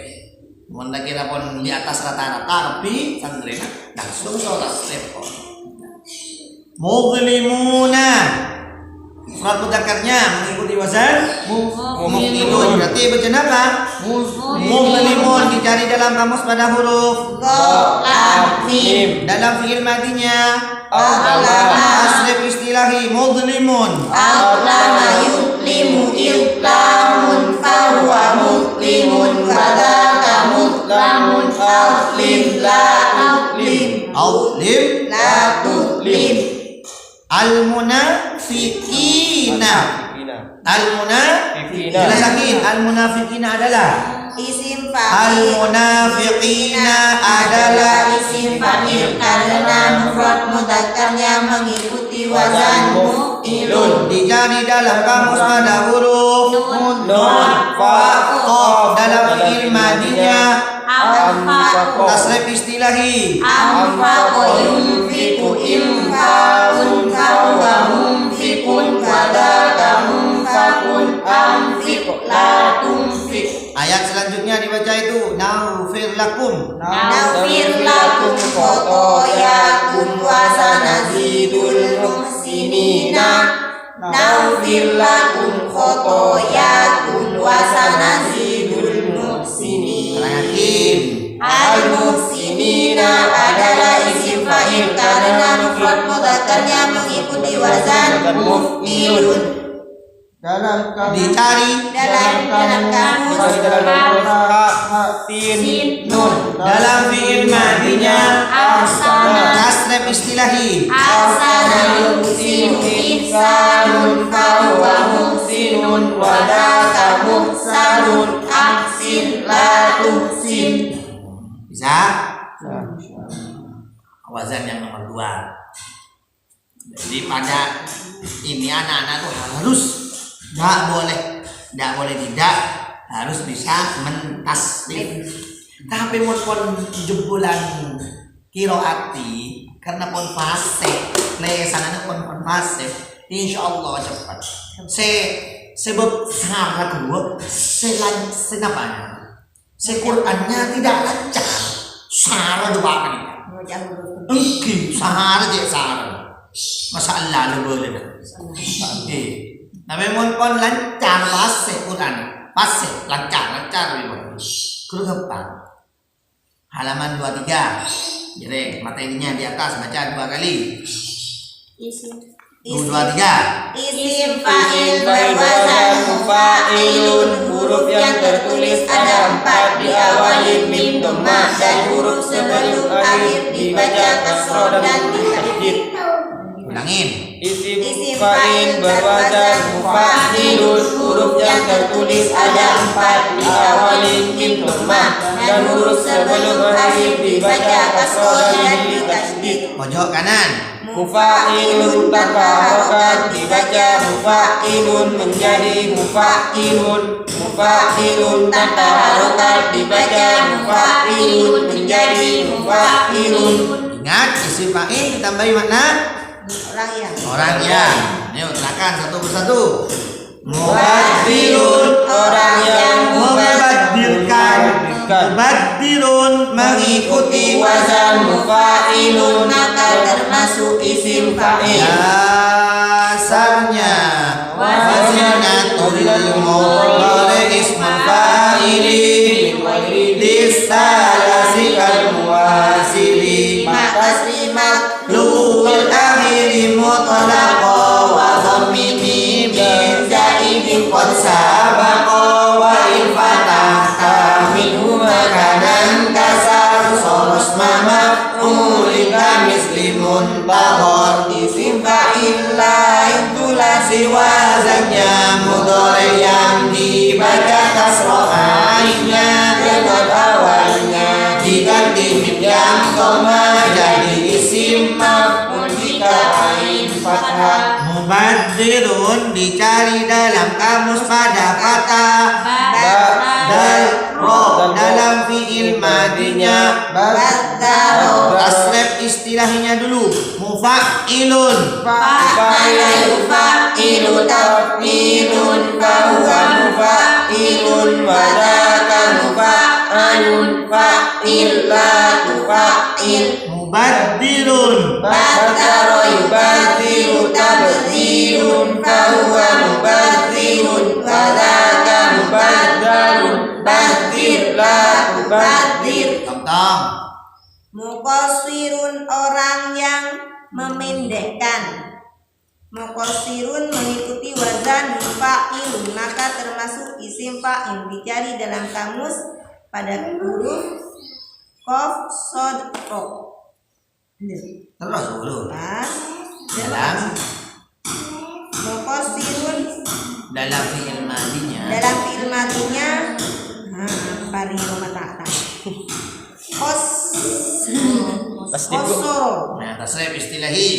Mun kira pun di atas rata-rata tapi santrina langsung seluruh tasrif. Muzlimuna. Mufrad mudzakarnya mengikuti wazan muf'ilun. Berarti baca apa? Muzlimun dicari dalam kamus pada huruf Mim. dalam fi'il madinya. Aulama. Asrif istilahi muzlimun. Aulama yuklimu iklamun fahuwa muklimun wadaka muklamun aslim la tuklim Aulim la tuklim al-munafiqina. Fikina. Jelasakin al-munafiqina adalah isim fa'il al-munafiqina adalah isim fa'il karena mufrad mudzakarnya mengikuti wazan muf'ilun dicari dalam kamus pada huruf Nun. fa qaf dalam fi'il madinya. anfaqo Tasrif istilahi anfaqo yunfiqu infaqun fahuwa munfiqun wadaka munfaqun anfiq la tunfiq ayat selanjutnya dibaca itu naufir lakum. Nafir lakum khotoyakum wa sanazidul muhsinina Nafir lakum khotoyakum wa sanazidul muhsinina Yakin Al-muhsinina adalah isim fa'il karena mufrad mudzakarnya mengikuti wazan muf'ilun dicari dalam kamus Tin. nun dalam fi'il madinya. ahsana Tasrif istilahi ahsana yuhsinu ihsanun fahuwa muhsinun wadaka muhsanun ahsin la tuhsin bisa. Wazan yang nomor 2. Jadi pada ini anak-anak tuh harus tidak boleh tidak harus bisa mentasrif. Tapi mun jebolan kiroati karena pun fase lesanana pun fase insyaallah cepat. Sebab syarat kedua senapanya Qurannya tidak lancar. Syarat doa ini. Engki syarat je syarat. Masalah lu boleh dah. Tapi mun pun lancar fase Quran. Fase lancar memang. Kudu gampang. Halaman 23. Jadi materinya di atas baca 2 kali. 2, 3. Isim fa'il berwazan mufa'ilun huruf yang tertulis ada 4 diawali mim dhammah dan huruf sebelum akhir dibaca kasroh dan ditasydid. Ulangin. Isim fa'il berwazan mufa'ilun huruf yang tertulis ada 4 diawali mim dhammah dan huruf sebelum akhir dibaca kasroh dan ditasydid. Pojok kanan. Mufa'ilun tanpa harokat dibaca mufa'ilun menjadi mufa'ilun. Mufa'ilun tanpa harokat dibaca mufa'ilun menjadi mufa'ilun. Ingat isim fa'il ditambahi makna orang yang. Ayo silakan satu persatu. Mubaddilun orang yang Membadilkan. Mubaddilun mengikuti wazan mufa'ilun maka termasuk isim fa'il. Dasarnya wazinatul mudhari ismun fa'ili lisalasikal muwasili Makasrimat luhul akhiri mutlaqa wa dhammi min zaidin qad sabaqa wa in fatahta minhu makanan kasar soros mama ulika mislimun bahor isim fa'il lain tulasi wazannya mudhari yang dibaca kasroh ainnya dengan awalnya diganti mim yang koma jadi isim maf'ul jika ain fathah. Mubaddirun dicari dalam kamus pada fathah dal ro dalam fi'il madinya. Tasrif istilahnya dulu. Mufa'ilun fa'ala yufa'ilu taf'ilun fahuwa mufa'ilun wadaka mufa'alun fa'il la tufa'il mubadzirun. Badaro yubadiru tabdzirun fahuwa mubadzirun wadaka mubadzarun badzir la tubadzir. Tong-tong. Muqassirun orang yang memendekkan. Muqassirun mengikuti wazan fa'ilun, maka termasuk isim fa'il. Dicari dalam kamus pada huruf qaf shad ra. Terus dulu. Dalam muqassirun Dalam fi'il madinya. dalam fi'il madinya pari mata qassara. Nah, tasrif istilahi.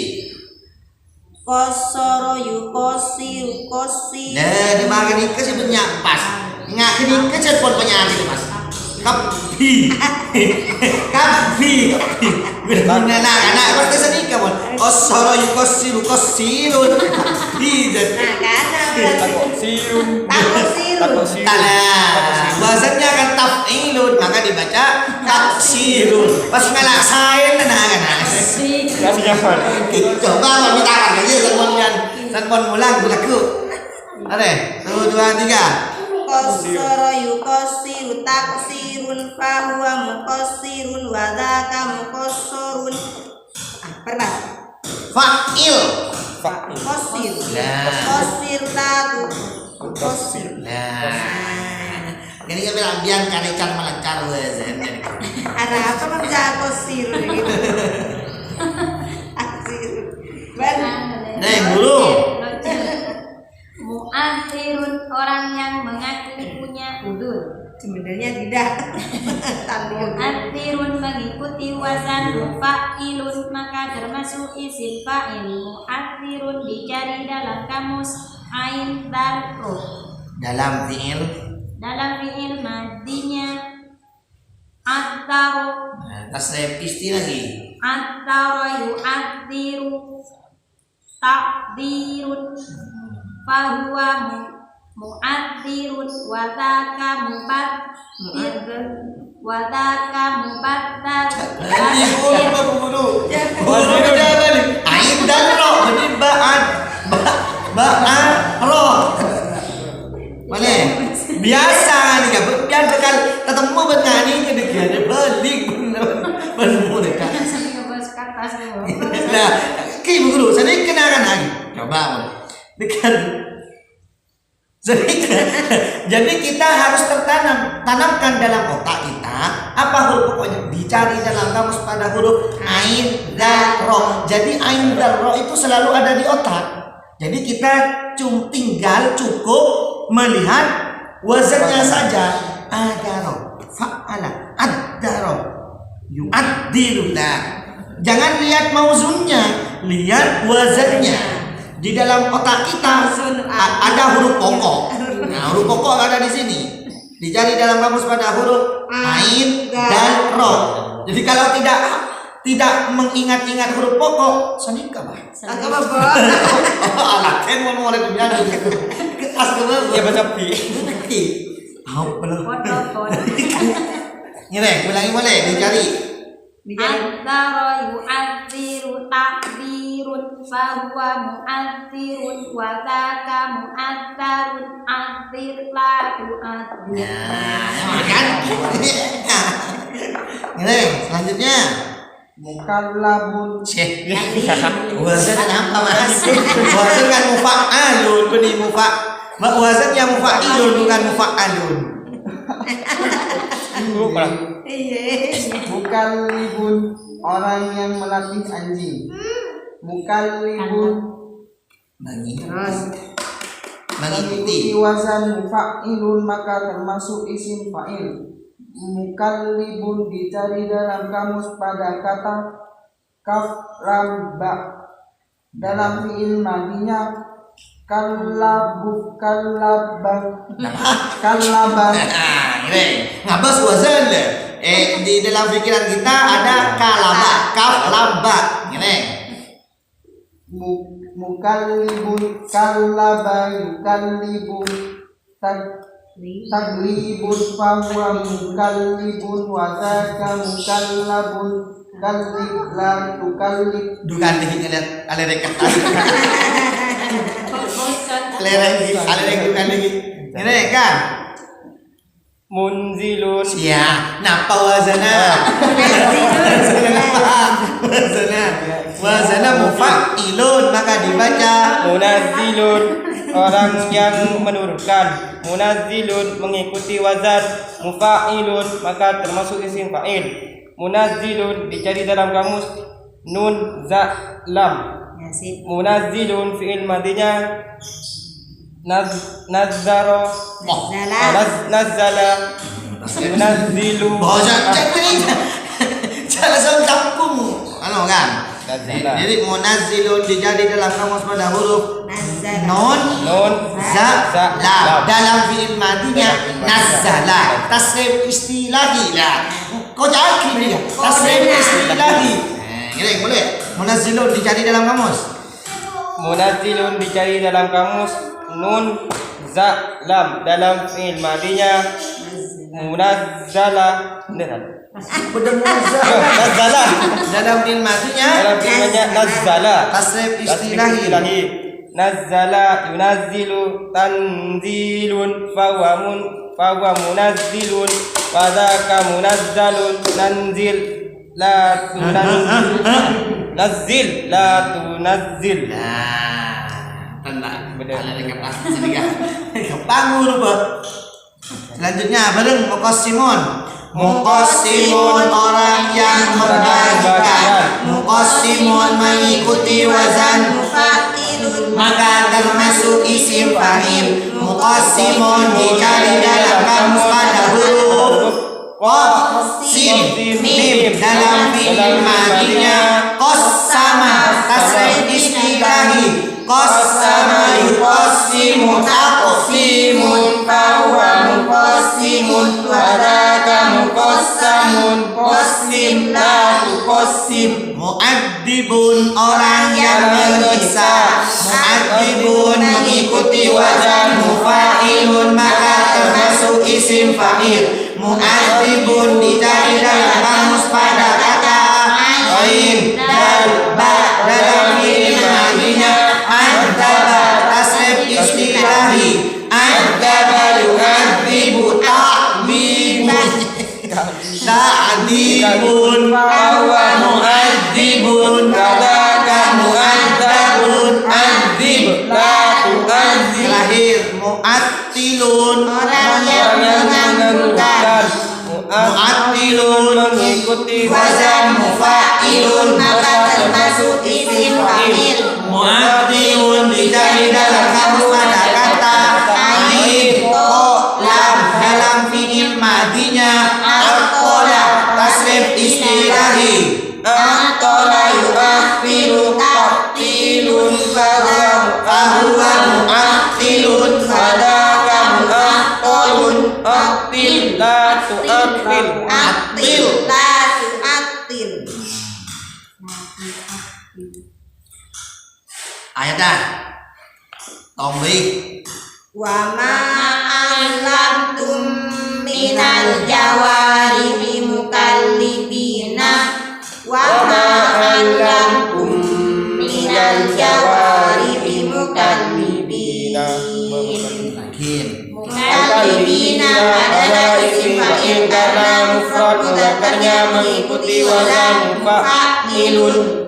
Qassara yuqassiru qassir. Nah, di bagian ini sebenarnya pas. Nggak kini kecepon penyakit Mas. Kapi. Benar anak pasti sedih kamu. Qassara yuqassiru qassirun. Tidak. Nah, karena Taksirun. taksirun. Bahasanya kan taf'ilun, maka dibaca taksirun. Pas ngelaksain nah. Kasih hafal. Coba mau minta aja sanpon mulang berlaku. Ada 1, 2, 3. Qassara yuqassiru taksirun fahuwa muqassirun wa dzaka muqassirun. Pernah Fa'il. qassir. Nah. Qassir tatu. Qassir. Nah. Ini kan bilang biar karikan melancar wazan. Ada apa bisa qassir gitu. Taksir. Nah, dulu. Mu'akhirun orang yang mengaku punya udur. Sebenarnya tidak. Mu'akhirun mengikuti wazan fa'ilun, maka termasuk isim fa'il. Mu'akhirun dicari dalam kamus ain dan ro. Dalam fi'il. Dalam fi'il madinya aktaro. Nah, tasrif istilahi. Aktaro yu'akhiru takdirun fahuwa mu'adzirun wadaka mubadzirun wadaka mubadzir. Ain dan ro jadi ba'an ro. Mana? Biasa nih kan biar bekal ketemu dengan ini dia balik benar dekat. Nah, kayak begitu. Saya kenakan lagi. Coba dekat. Jadi kita harus tanamkan dalam otak kita apa huruf pokoknya dicari dalam kamus pada huruf ain dan ro. Jadi ain dan ro itu selalu ada di otak. Jadi kita tinggal cukup melihat wazannya saja. Adaro, fa'ala, adaro, yu'addiru. Nah, jangan lihat mauzunnya, lihat wazannya. Di dalam otak kita ada huruf pokok. Nah, huruf pokok ada di sini. Dicari dalam kamus pada huruf ain dan ro. Jadi kalau tidak mengingat-ingat huruf pokok, sanika bah. Agak apa? Alah, kan mau mulai dunia gitu. Ketas banget. Ya baca pi. Tahu benar. Foto. Ini ulangi boleh dicari. Aktaro yu'adziru takdirun fahuwa mu'adzirun wa dzaka mu'adzarun adzir la tu'adzir. Nah, kan? Ini selanjutnya. Mukallabun. Cek. Wazan apa mas? Wazan kan mufa'alun, benih wazan yang mufa'ilun bukan mufa'alun. Lupa. Mukallibun orang yang melatih anjing. Mukallibun mengikuti wazan fa'ilun maka termasuk isim fa'il. Mukallibun dicari dalam kamus pada kata kaf lam ba. Dalam fi'il madinya kallaba. Ini ngabas wazan le. Di dalam pikiran kita ada kalaba, kaf lamba. Ini. Mukallibun kallaba yukallibun taglibun fahuwa mukallibun wa dzaka mukallabun kallib la tukallib Dukan tinggi ngeliat alerek kertas. Alerek dukan tinggi. Ngeliat kan? Munzilun. Ya, napa wazana? Wazana mufa'ilun maka dibaca Munazzilun, orang yang menurunkan. Munazzilun mengikuti wazan. Mufa'ilun maka termasuk isim fa'il. Munazzilun dicari dalam kamus nun za lam. Munazzilun fi'il madinya nazzara nazzala munazzilu jangan sama kampung kan nazzala. jadi munazzilun dijadi dalam kamus pada huruf nun za la dalam fi'il madinya nazzala tasrif istilahi lah kau jangan kiri tasrif istilahi ini boleh munazzilun dicari dalam kamus Munazzilun dicari dalam kamus nun za lam dalam fi'il madinya munazzala nazzala dalam fi'il madinya dalam fi'il madinya nazzala tasrif istilahi nazzala yunazzilu tanzilun fahuwa munazzilun fadzaka munazzalun nanzil la tunazzil nazzil la tunazzil. Tenang, benar. Ada kertas sedikit. Bangun lupa. Selanjutnya bareng muqassimun. Muqassimun orang yang membagikan. Muqassimun mengikuti wazan mufa'ilun maka termasuk isim fa'il. Muqassimun dicari dalam kamus pada huruf qaf, sin, mim dalam fi'il madinya qassama tasrif istilahi. Qassama yuqassimu taqsimun fahuwa muqassimun wadaka muqassamun qassim la tuqassim. Mu'addibun orang yang menyiksa. Mu'addibun mengikuti wazan mufa'ilun maka termasuk isim fa'il. Mu'addibun dicari dalam kamus pada kata ain dan ba dalam fi'il madinya adzaba tasrif istilahi adzaba yu'adzibu ta'dibun fahuwa mu'adzibun kadzaka mu'adzabun adzib la tu'adzib. Terakhir mu'attilun orang yang menganggurkan. Mu'attilun mengikuti wazan mufa'ilun maka termasuk isim fa'il. Mu'attilun dicari dalam kamus pada kata ain ko lam dalam fi'il madinya aqala tasrif istilahi aqala yu'akhiru ta'tilun fahuwa mu'attilun fadaka mu'attilun aqtil la tu'attil aqtil la tu'attil. Ayatnya tombi Wa ma alamtum minal jawarihi mukallibina wa ma alamtum minal jawarihi mukallibina. Mukallibina adalah isim fa'il karena mufrad mudzakarnya mengikuti wazan fa'ilun.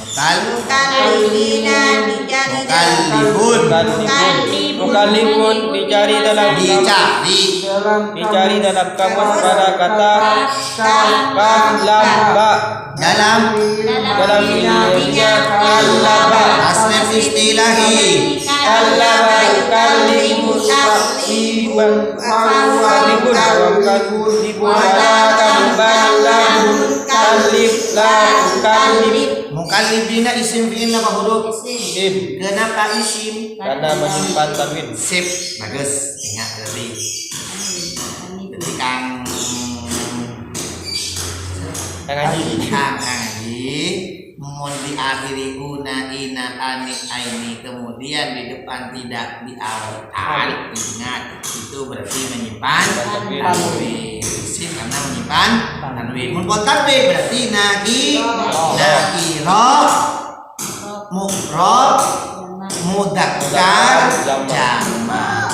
Mukallibina dicari dalam Mukallibun dicari dalam kamus pada kata kaf lam ba dalam fi'ilnya kallaba tasrif istilahi kallaba yukallibu taqliban kallibun wala kamubalahun kallib la tukallib. Mukallibina isim fi'il apa huruf? Isim. Kenapa isim? Karena menyimpan tanwin. Sip, bagus. Ingat tadi. Jadi Kang Kang Haji. Kang Haji diakhiri una ina anik aini, kemudian di depan tidak di awal alif ingat itu berarti menyimpan tanwin. Isim karena menyimpan tanwin. Mun tanwin berarti nakiro mufrad mudzakkar jamak.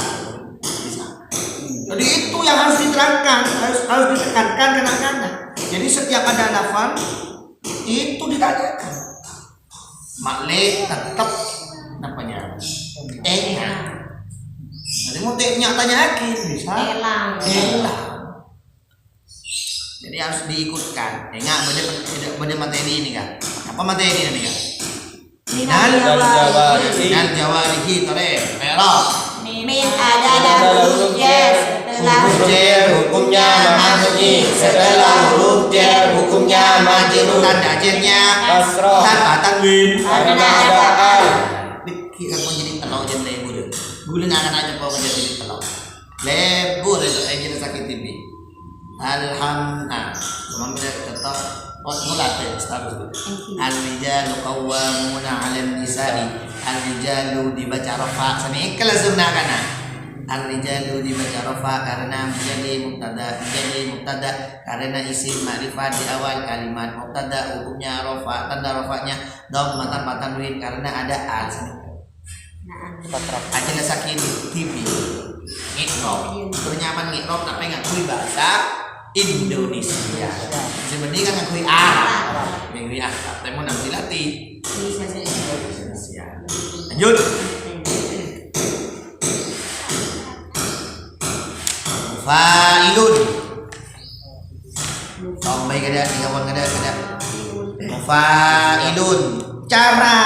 Jadi itu yang harus diterangkan, harus ditekankan anak-anak. Jadi setiap ada lafal itu ditanyakan. Makle tetap namanya ingat. Jadi mau tanya yakin bisa elang. Jadi harus diikutkan. Ingat benda materi ini kan. Apa materi ini kan? Minal jawarihi tore merah. Min ada dan huruf jar setelah Huruf jar hukumnya mabni, setelah huruf jar hukumnya majrur. Tanda jernya Kasroh tanpa tanwin. karena ada al. Kita mau jadi telur jadi lebur. Gulun akan aja mau jadi telur. Lebur itu aja sakit TV. Alhamdulillah. Cuma bisa tetap mulai status. Al-rijalu qawwamuna 'alan nisa'i. Al-rijalu dibaca rafa. Sami ikhlas kana. Al-rijalu dibaca rafa karena menjadi mubtada karena isim ma'rifat di awal kalimat mubtada hukumnya rafa, tanda rafanya dhammah tanpa tanwin karena ada al. Aja sakin TV. Iqrob. Bernyaman iqrob tapi ngakui bahasa Indonesia. Sebenarnya kan ngakui Arab. Ngakui Arab. Tapi mau nanti latih. Lanjut. Fa'ilun. Baik ada, kawan ada. Fa'ilun. Cara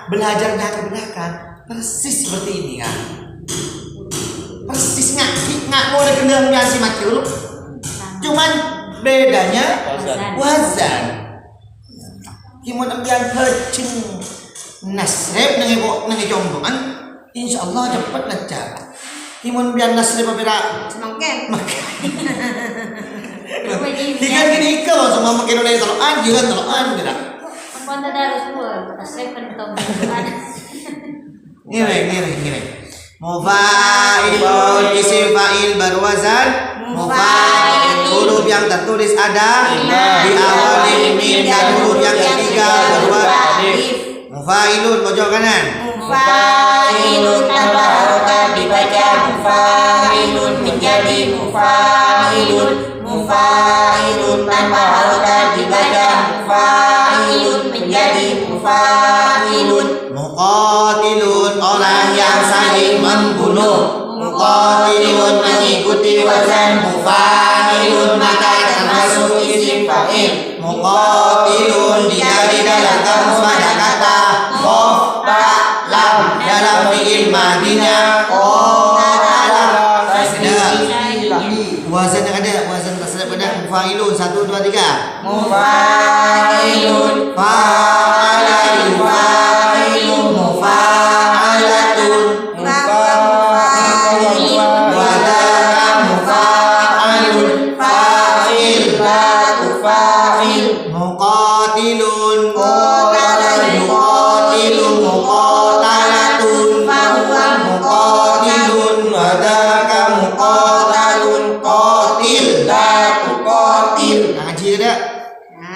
belajarnya ke belakang persis seperti ini kan. Persis nggak mau ada kendala biasa makhluk. Cuman bedanya wazan. Kimun ambian hecing nasrib nangi jomboan, insyaallah cepat lancar. Kimun ambian nasrib apabila semangken. Tiga gini ke semua makin oleh teloan juga teloan tidak. Apa tadarus pun, tasrif pentong. Ngiri. Mufa'ilun isim fa'il berwazan mufa'il huruf yang tertulis ada diawali mim dan huruf yang ketiga berwazan mufa'ilun pojok kanan Mufa'ilun tanpa harokat dibaca mufa'ilun menjadi mufa'ilun. Mufa'ilun tanpa harokat dibaca mufa'ilun menjadi mufa'ilun. muqatilun orang yang saling membunuh Muqatilun mengikuti wazan mufa'ilun maka termasuk isim fa'il. muqatilun dijadi dalam kamus pada kata qaf ta lam dalam fi'il madinya qatala wazan yang ada wazan tersedap pada mufa'ilun 1 2 3 Mufa'ilun fa'ala yufa'ilun mufa'alatun wadaka mufa'alun fa'il muqatilun yuqatilun muqatalatun muqatilun wadaka muqatalun qatil ngaji ada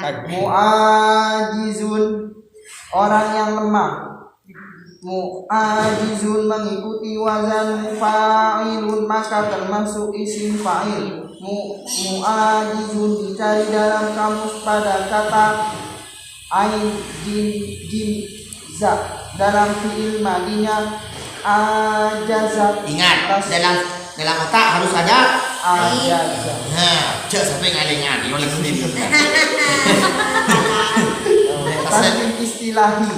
Mu'ajizun orang yang lemah. Mu'ajizun mengikuti wazan mufa'ilun maka termasuk isim fa'il. Mu'ajizun dicari dalam kamus pada kata ain jim za dalam fi'il madinya ajazat. ingat dalam otak harus ada Ajazat. nah cek sampai ngalengan yo lagi ini Tasrif istilahi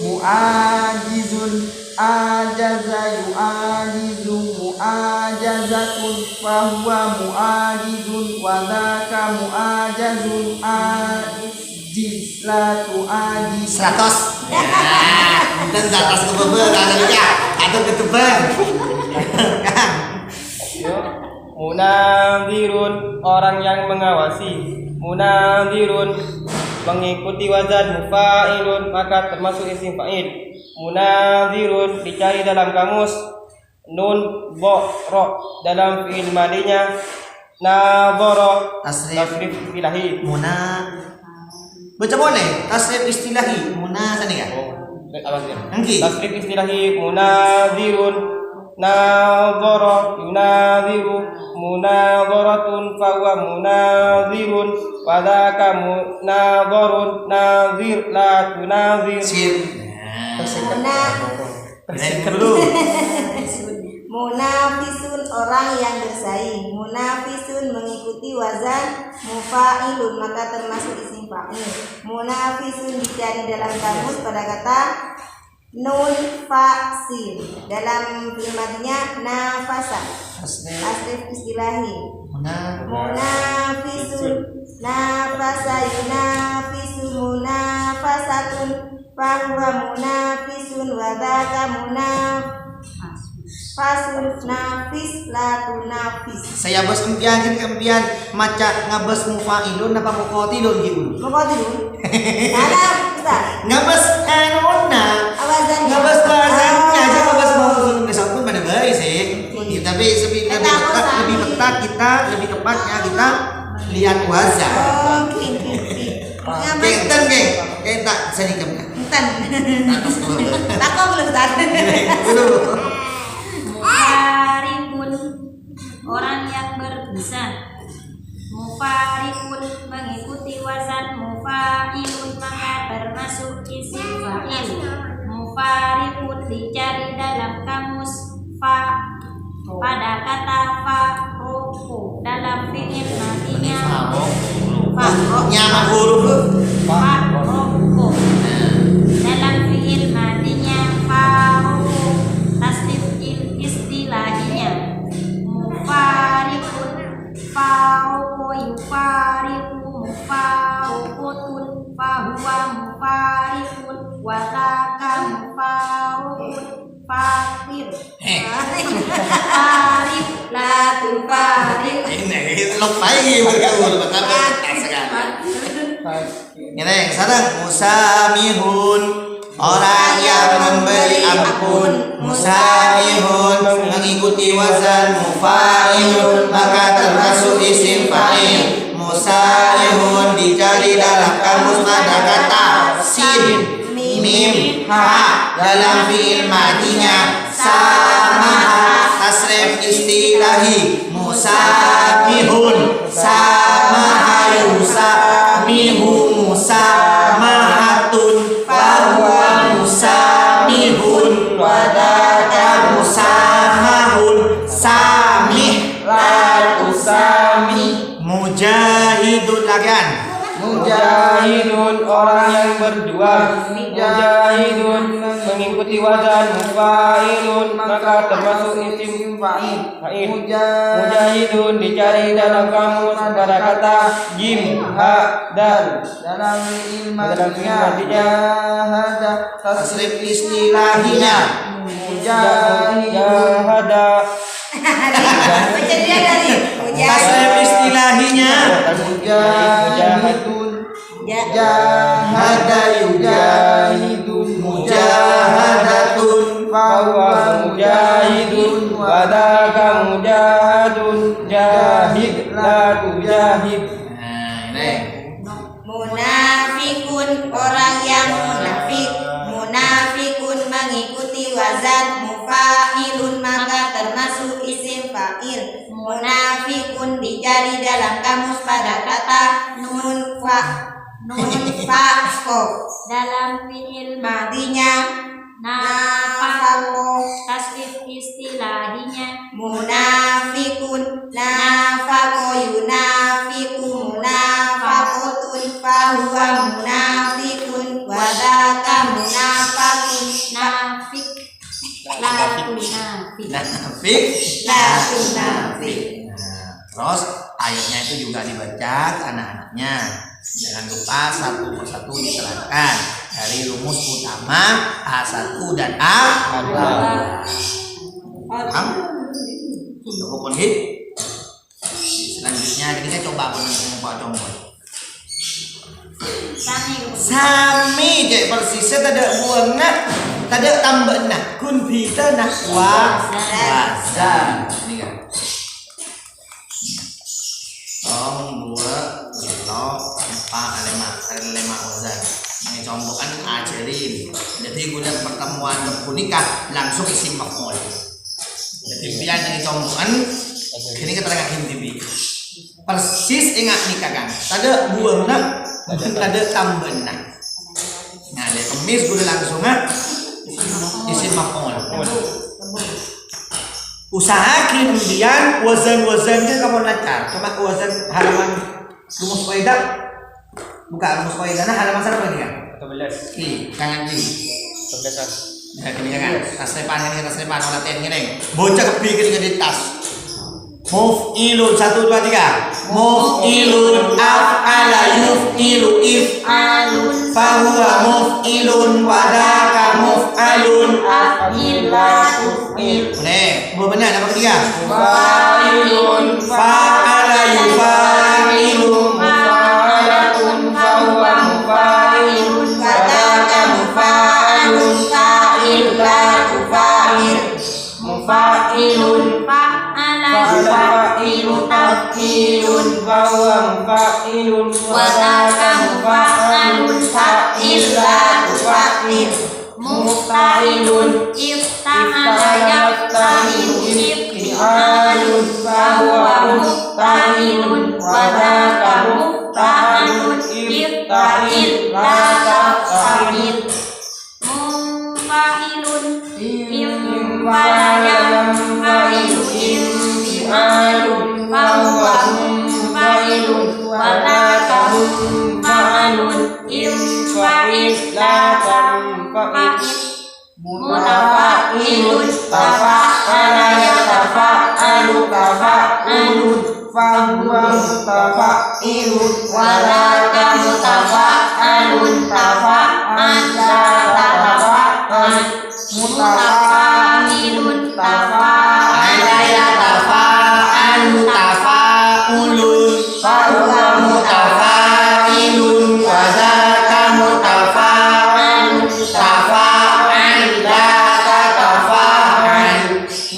mu'ajizun ajaza yu'ajizu mu'ajazatun fahuwa mu'ajizun wadaka mu'ajazun ajiz la tu'ajiz 100 dan atas ke bebe kalau juga atau ke tebang Munadzirun orang yang mengawasi. munadzirun mengikuti wazan mufa'ilun maka termasuk isim fa'il. Munadzirun dicari dalam kamus, nun bo ro dalam fi'il madinya, nadhara tasrif istilahi. Baca boleh tasrif istilahi tadi kan? Tasrif istilahi munadzirun, nadhara yunadhiru, munadharatun fahuwa munadzirun, wadaka munadharun, nadhir la tunadhir. Munafisun orang yang bersaing. Munafisun mengikuti wazan mufa'ilun maka termasuk isim fa'il. Munafisun dicari dalam kamus pada kata nun fasil. Dalam fi'il madinya nafasa. Tasrif istilahi. Munafisun nafasa yunafisu munafasatun fahuwa munafisun wadaka fasun nafis la tunafis. Saya bos empian maca ngabes mufa'ilun apa muqatilun gitu. Muqatilun. Ada Ustaz. Ngabes anuna. Awazannya. Ngabes wazannya aja ngabes mufa'ilun besok pun pada baik sih. Tapi lebih ketat kita lebih tepatnya kita lihat wazan. Kenten tak sedikit. Kenten. Takut belum Ustaz. Mufarikun orang yang berbisa. Mufarikun mengikuti wazan mufa'ilun maka termasuk isim fa'il. Mufarikun dicari dalam kamus pada kata fa'ruku dalam fi'il madinya Nyaman huruf fa'ruku dalam fi'il madinya fa'ruku. Tasrif istilahinya mufarikun fa'ruku yufariku mufarukutun fahuwa mufarikun wadaka mufarukun fakir farik la tufarik. ini lagi bergaul ini sekarang musamihun orang yang memberi ampun. Musamihun mengikuti wazan mufa'ilun maka termasuk isim fa'il. Musamihun dicari dalam kamus pada kata sin mim ha dalam fi'il madinya samaha. Tasrif istilahi musamihun samaha yusamihu musamahatun fahuwa musamihun wadaka musamahun samih la tusami. Mujahidun lagan. Mujahidun orang yang berjuang. Mujahidun mengikuti wazan mufa'ilun maka termasuk isim fa'il. Mujahidun dicari dalam kamus pada kata jim ha dal dalam fi'il madinya Tasrif istilahinya mujahada. Tasrif istilahinya mujahidun jahada yujahidun mujahadatun fahuwa mujahidun wadaka mujahadun jahid la tujahid. Munafikun orang yang munafik. Munafikun mengikuti wazan mufa'ilun maka termasuk isim fa'il. Munafikun dicari dalam kamus pada kata nun fa'ko Dalam fi'il madinya nafako. Tasrif istilahinya munafikun nafako yunafiku munafakutun fahuwa munafikun wadaka munafakun nafik la tunafik. la tunafik. Terus ayatnya itu juga dibaca ke anak-anaknya. Jangan lupa satu persatu diterangkan dari rumus utama A1 dan A2. Paham? Cukup hit. Selanjutnya kita coba menunggu Pak Jomboy. Sami je persis tak ada buang nak, tak ada tambah nak. Kun kita nak wazan. Ini kan. Tong 2 lima 4 lima wazan. Ini contohkan ajarin. Jadi guna pertemuan berpunikah langsung isim maf'ul. Jadi biar ini contohkan ini keterangan inti. Persis ingat nikah kan. Tak ada buang nak, tak ada tambah nak. Nah, dia kemis guna langsung isim maf'ul. Usahakan kemudian wazan-wazannya kamu lancar. Cuma wazan halaman rumus kaidah. Buka rumus kaidah nah halaman berapa ini kan? 12. Jangan di. 12. Nah, gini kan. Tas depan latihan gini. Bocah kepikir di tas. Muf'ilun 1 2 3. Muf'ilun af'ala yuf'ilu if'alun fahuwa muf'ilun wadaka muf'alun Af'ila tuf'il. Boleh. Benar apa ketiga? Fa'ilun Fa'ala yufa'ilu fa'alatun fahuwa mufa'ilun Wadaka mufa'alun fa'il la tufa'il. mufa'ilun Fa'ala fa'ilu taf'ilun fahuwa mufa'ilun Wadaka mufa'alun fa'il la tufa'il. mufa'ilun Ifta'ala yaftahilu ifti'alun fahuwa mufta'ilun Wadaka mufta'alun ifta'il la taf'il. Mufa'ilun Imfa'ala yamfa'ilu imfi'alun fahuwa mufa'ilun Wadaka mufa'alun imfa'il la taf'il. Mutafa'ilun tafa'ala yatafa'alu tafa'ulun fahuwa mutafa'ilun Wadaka mutafa'alun tafa'ala tatafa'al. Mutafa'ilun tafa'ala yatafa'alu tafa'ulun fahuwa mutafa'ilun wadaka mutafa'alun tafa'al la tatafa'al.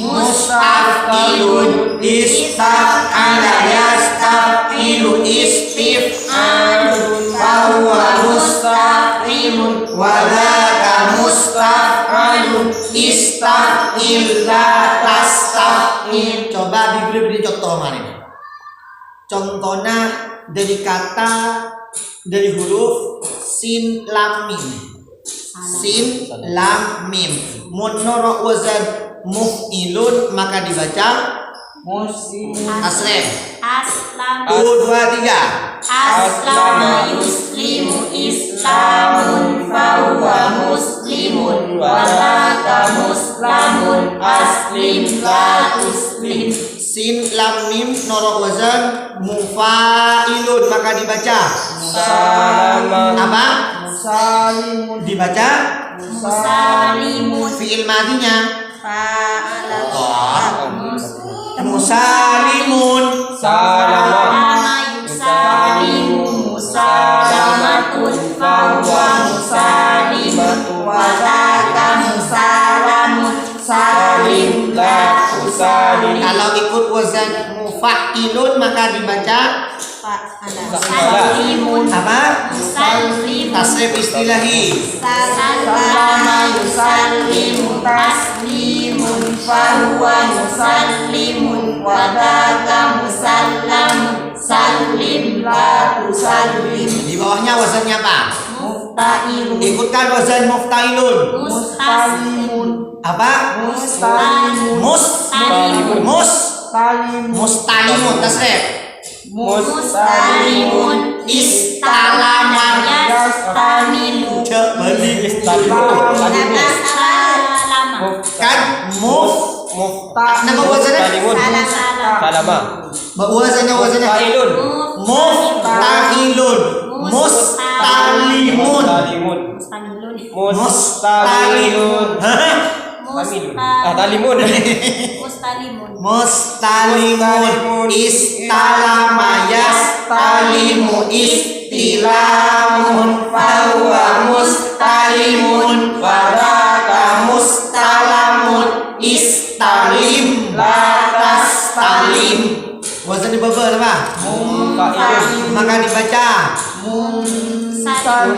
Mustaf'ilun istaf'ala yastaf'ilu istif'alun fahuwa mustaf'ilun wadaka mustaf'alun istaf'il la tastaf'il. Coba diberi contoh mari. Contohnya dari kata dari huruf sin lam mim. Sin lam mim. Menurut wazan muf'ilun maka dibaca asrem. Aslam 1 2 3. Aslama yuslimu islamun fahuwa muslimun Wadaka muslamun aslim la tuslim. Sin lam mim noro wazan mufa'ilun maka dibaca Salama apa? Musalimun Dibaca Musalimun fi'il madinya fa'ala musalimun Salama Salama yusalimu musalamatun fahuwa musalimatun Wadaka musalamun salim la tusalim. kalau ikut wazan mufa'ilun maka dibaca Musalimun apa? Musalimun Tasrif istilahi Salama yusallimu taslimun fahuwa musallimun Wadaka musallamun salim la tusallim. di bawahnya wazannya apa? Mufta'ilun Ikutkan wazan muftailun Mustaslimun apa? Mustalimun Mustalimun tasrif Mustalimun Istalaman Yastamilu beli Salama kan nama wazannya Salama wazannya Fa'ilun muftailun mustalimun Mustalimun Talimun mustalimun istalama mustalimu istilamun fahuwa mustalimun wadaka mustalamun istalim latas talim. Wazan dibabel apa? Maka dibaca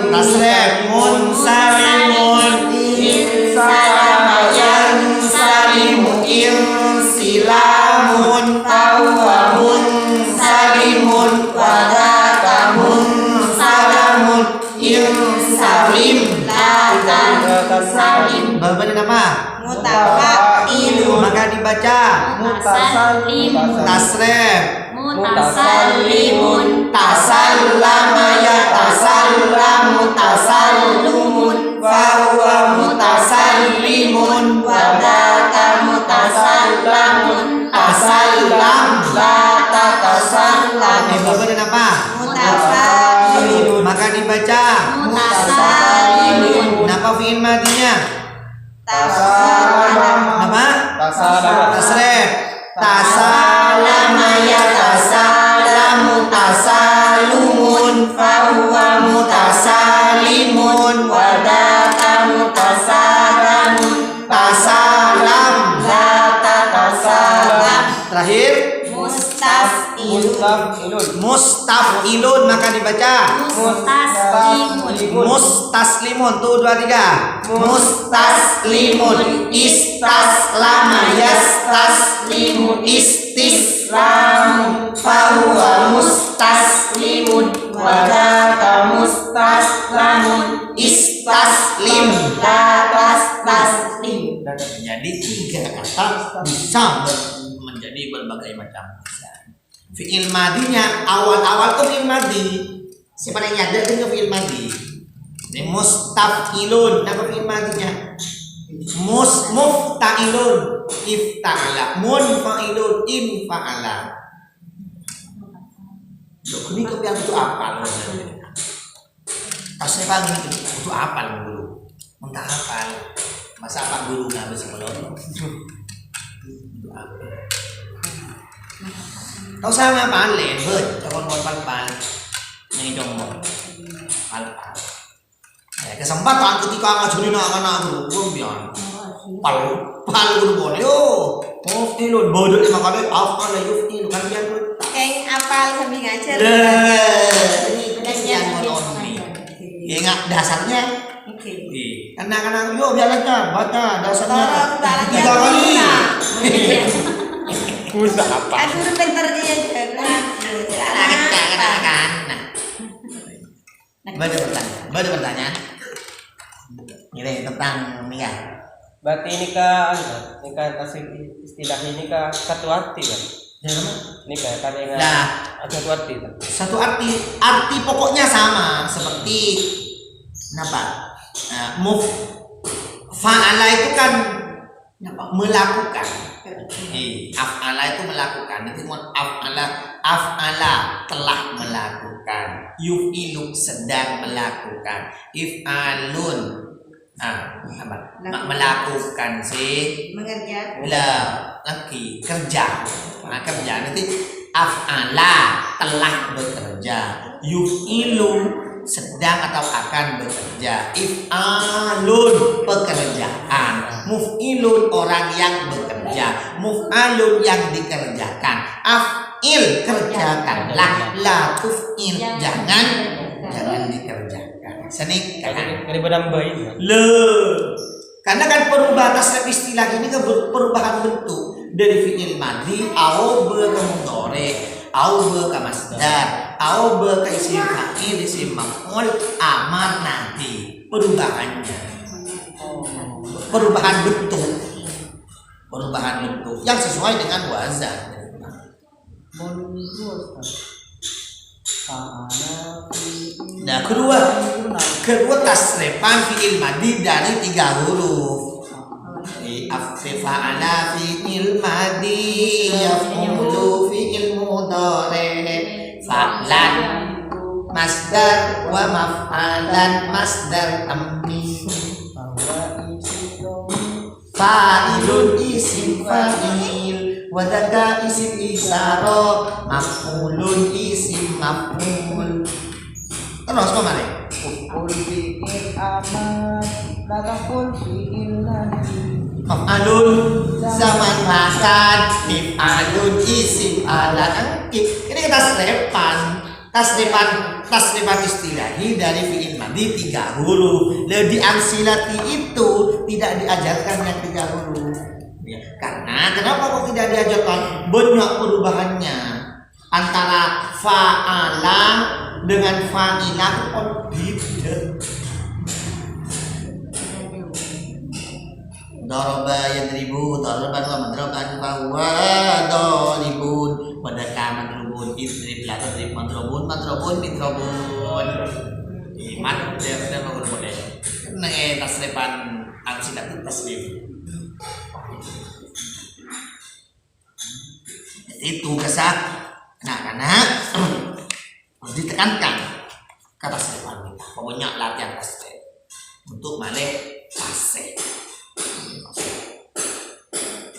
tasref munsalimun insalayan salimu insilamun fahuwa munsalimun wadaka munsalamun insalim latas salim. Babel apa? Mutafa'ilun. Maka dibaca Mutasallimun. tasref Mutasallimun. tasallama ya tasallamu tasallumun fahuwa mutasallimun Wadaka mutasallamun. tasallam la tatasallam. Babel apa? Mutafa'ilun. Maka dibaca Mutasallimun. napa fi'il madinya? Tasallam. Apa? Tasalama. Tasref tasalama ya tasallamu tasallumun fahuwa mutasallimun Wadaka mutasallamun. tasalam La tatasallam. terakhir Mustaf'ilun. mustaf'ilun. Maka dibaca Mustaslimun. mustaslimun. Tuh 2 3 mustaslimun istaslama yastaslimu istislamun fahuwa mustaslimun wadaka mustaslamun istaslim taslim. Jadi 3 kata bisa menjadi berbagai macam tulisan. Fi'il madinya awal-awal tuh fi'il madi. Siapa yang nyadar ke fi'il madi? Ini mustaf'ilun. Apa fi'il madinya? Mufta'ilun ifta'ala munfa'ilun infa'ala. Ini kebiasaan itu apal. Pas saya panggil itu apal dulu. Entah apal. Masa apa guru nggak bisa melorong? Itu apal. Tahu sama apaan lain, bet, kalau mau pal-pal, nih dong mau pal-pal. Ya kesempatan ketika ngajarin anak-anak guru biar pal guru boleh yo. Oh, ilun bodoh 5 kali afal yufil kan biar Kayak apal sambil ngajar. ini yang monotomi. Ya enggak dasarnya. Oke. Anak-anak yo biar aja baca dasarnya. Tolong 3 kali. Musa apa? Aduh, bentar dia jangan. Baca pertanyaan. Ini tentang Mia. Berarti ini kasih istilah ini satu arti kan? Ini kan yang Nah, satu arti kan? satu arti pokoknya sama seperti apa? Fa'ala itu kan melakukan. Af'ala itu melakukan. Itu af'ala telah melakukan. Yuf'ilu sedang melakukan. If'alun melakukan sih. Mengerjakan. Lagi kerja. Kerja nanti af'ala telah bekerja. Yuf'ilu sedang atau akan bekerja. If'alun pekerjaan. Muf'ilun orang yang bekerja. Muf'alun yang dikerjakan. Af'il kerjakanlah. La tuf'il jangan dikerjakan. Senik kan? Ini benang bayi. Karena kan perubahan tasrif istilah ini kan perubahan bentuk dari fi'il madhi au be ke mudhari au be ke masdar au be ke isim fa'il isim maf'ul amar nanti perubahannya perubahan bentuk yang sesuai dengan wazan. Nah kedua tasrifan fi'il madhi dari 3 huruf. Fa'ala fi'il madhi yaf'ulu fi'il mudhari fa'lan masdar wa maf'alan masdar tamyiz fa'ilun isim fa'il wadaka isim isaro, maf'ulun isim maf'ul. Terus kemana? Ul fi'il amat, lataful fi'il lagi. Maf'alun zaman makan, mif'alun isim ala angkit. Ini tasrifan istilahi dari fi'il madhi 3 huruf. Di amsilati itu tidak diajarkan yang 3 huruf. Ya, karena kenapa kok tidak diajarkan? Banyak perubahannya antara fa'ala dengan fa'ilah kok beda. Daraba yadribu darban wa madraban fa huwa daribun wadaka madrubun idrib la tadrib madrubun midrabun iman dia boleh nang tasrifan amsilat tasrif itu kesak anak-anak harus ditekankan kata tasrifan kita pokoknya latihan tasrif untuk balik fase.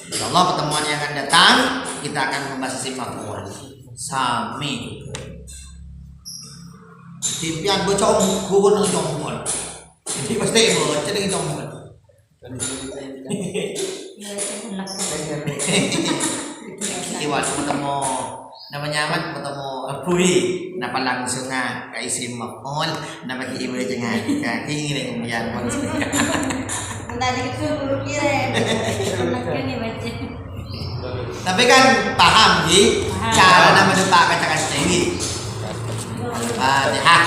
Insyaallah pertemuan yang akan datang kita akan membahas isim maf'ul. Sami. Timpian bocong gurun nang jombon. Jadi pasti bocong nang jombon. Iwan ketemu namanya amat ketemu Pui napa langsung ka isim maf'ul napa ki ibu jangan ka ingin kemudian pun. Tadi itu guru kirim. Anaknya nih baca. Tapi kan paham cara nama depak kata-kata ini. Fatihah.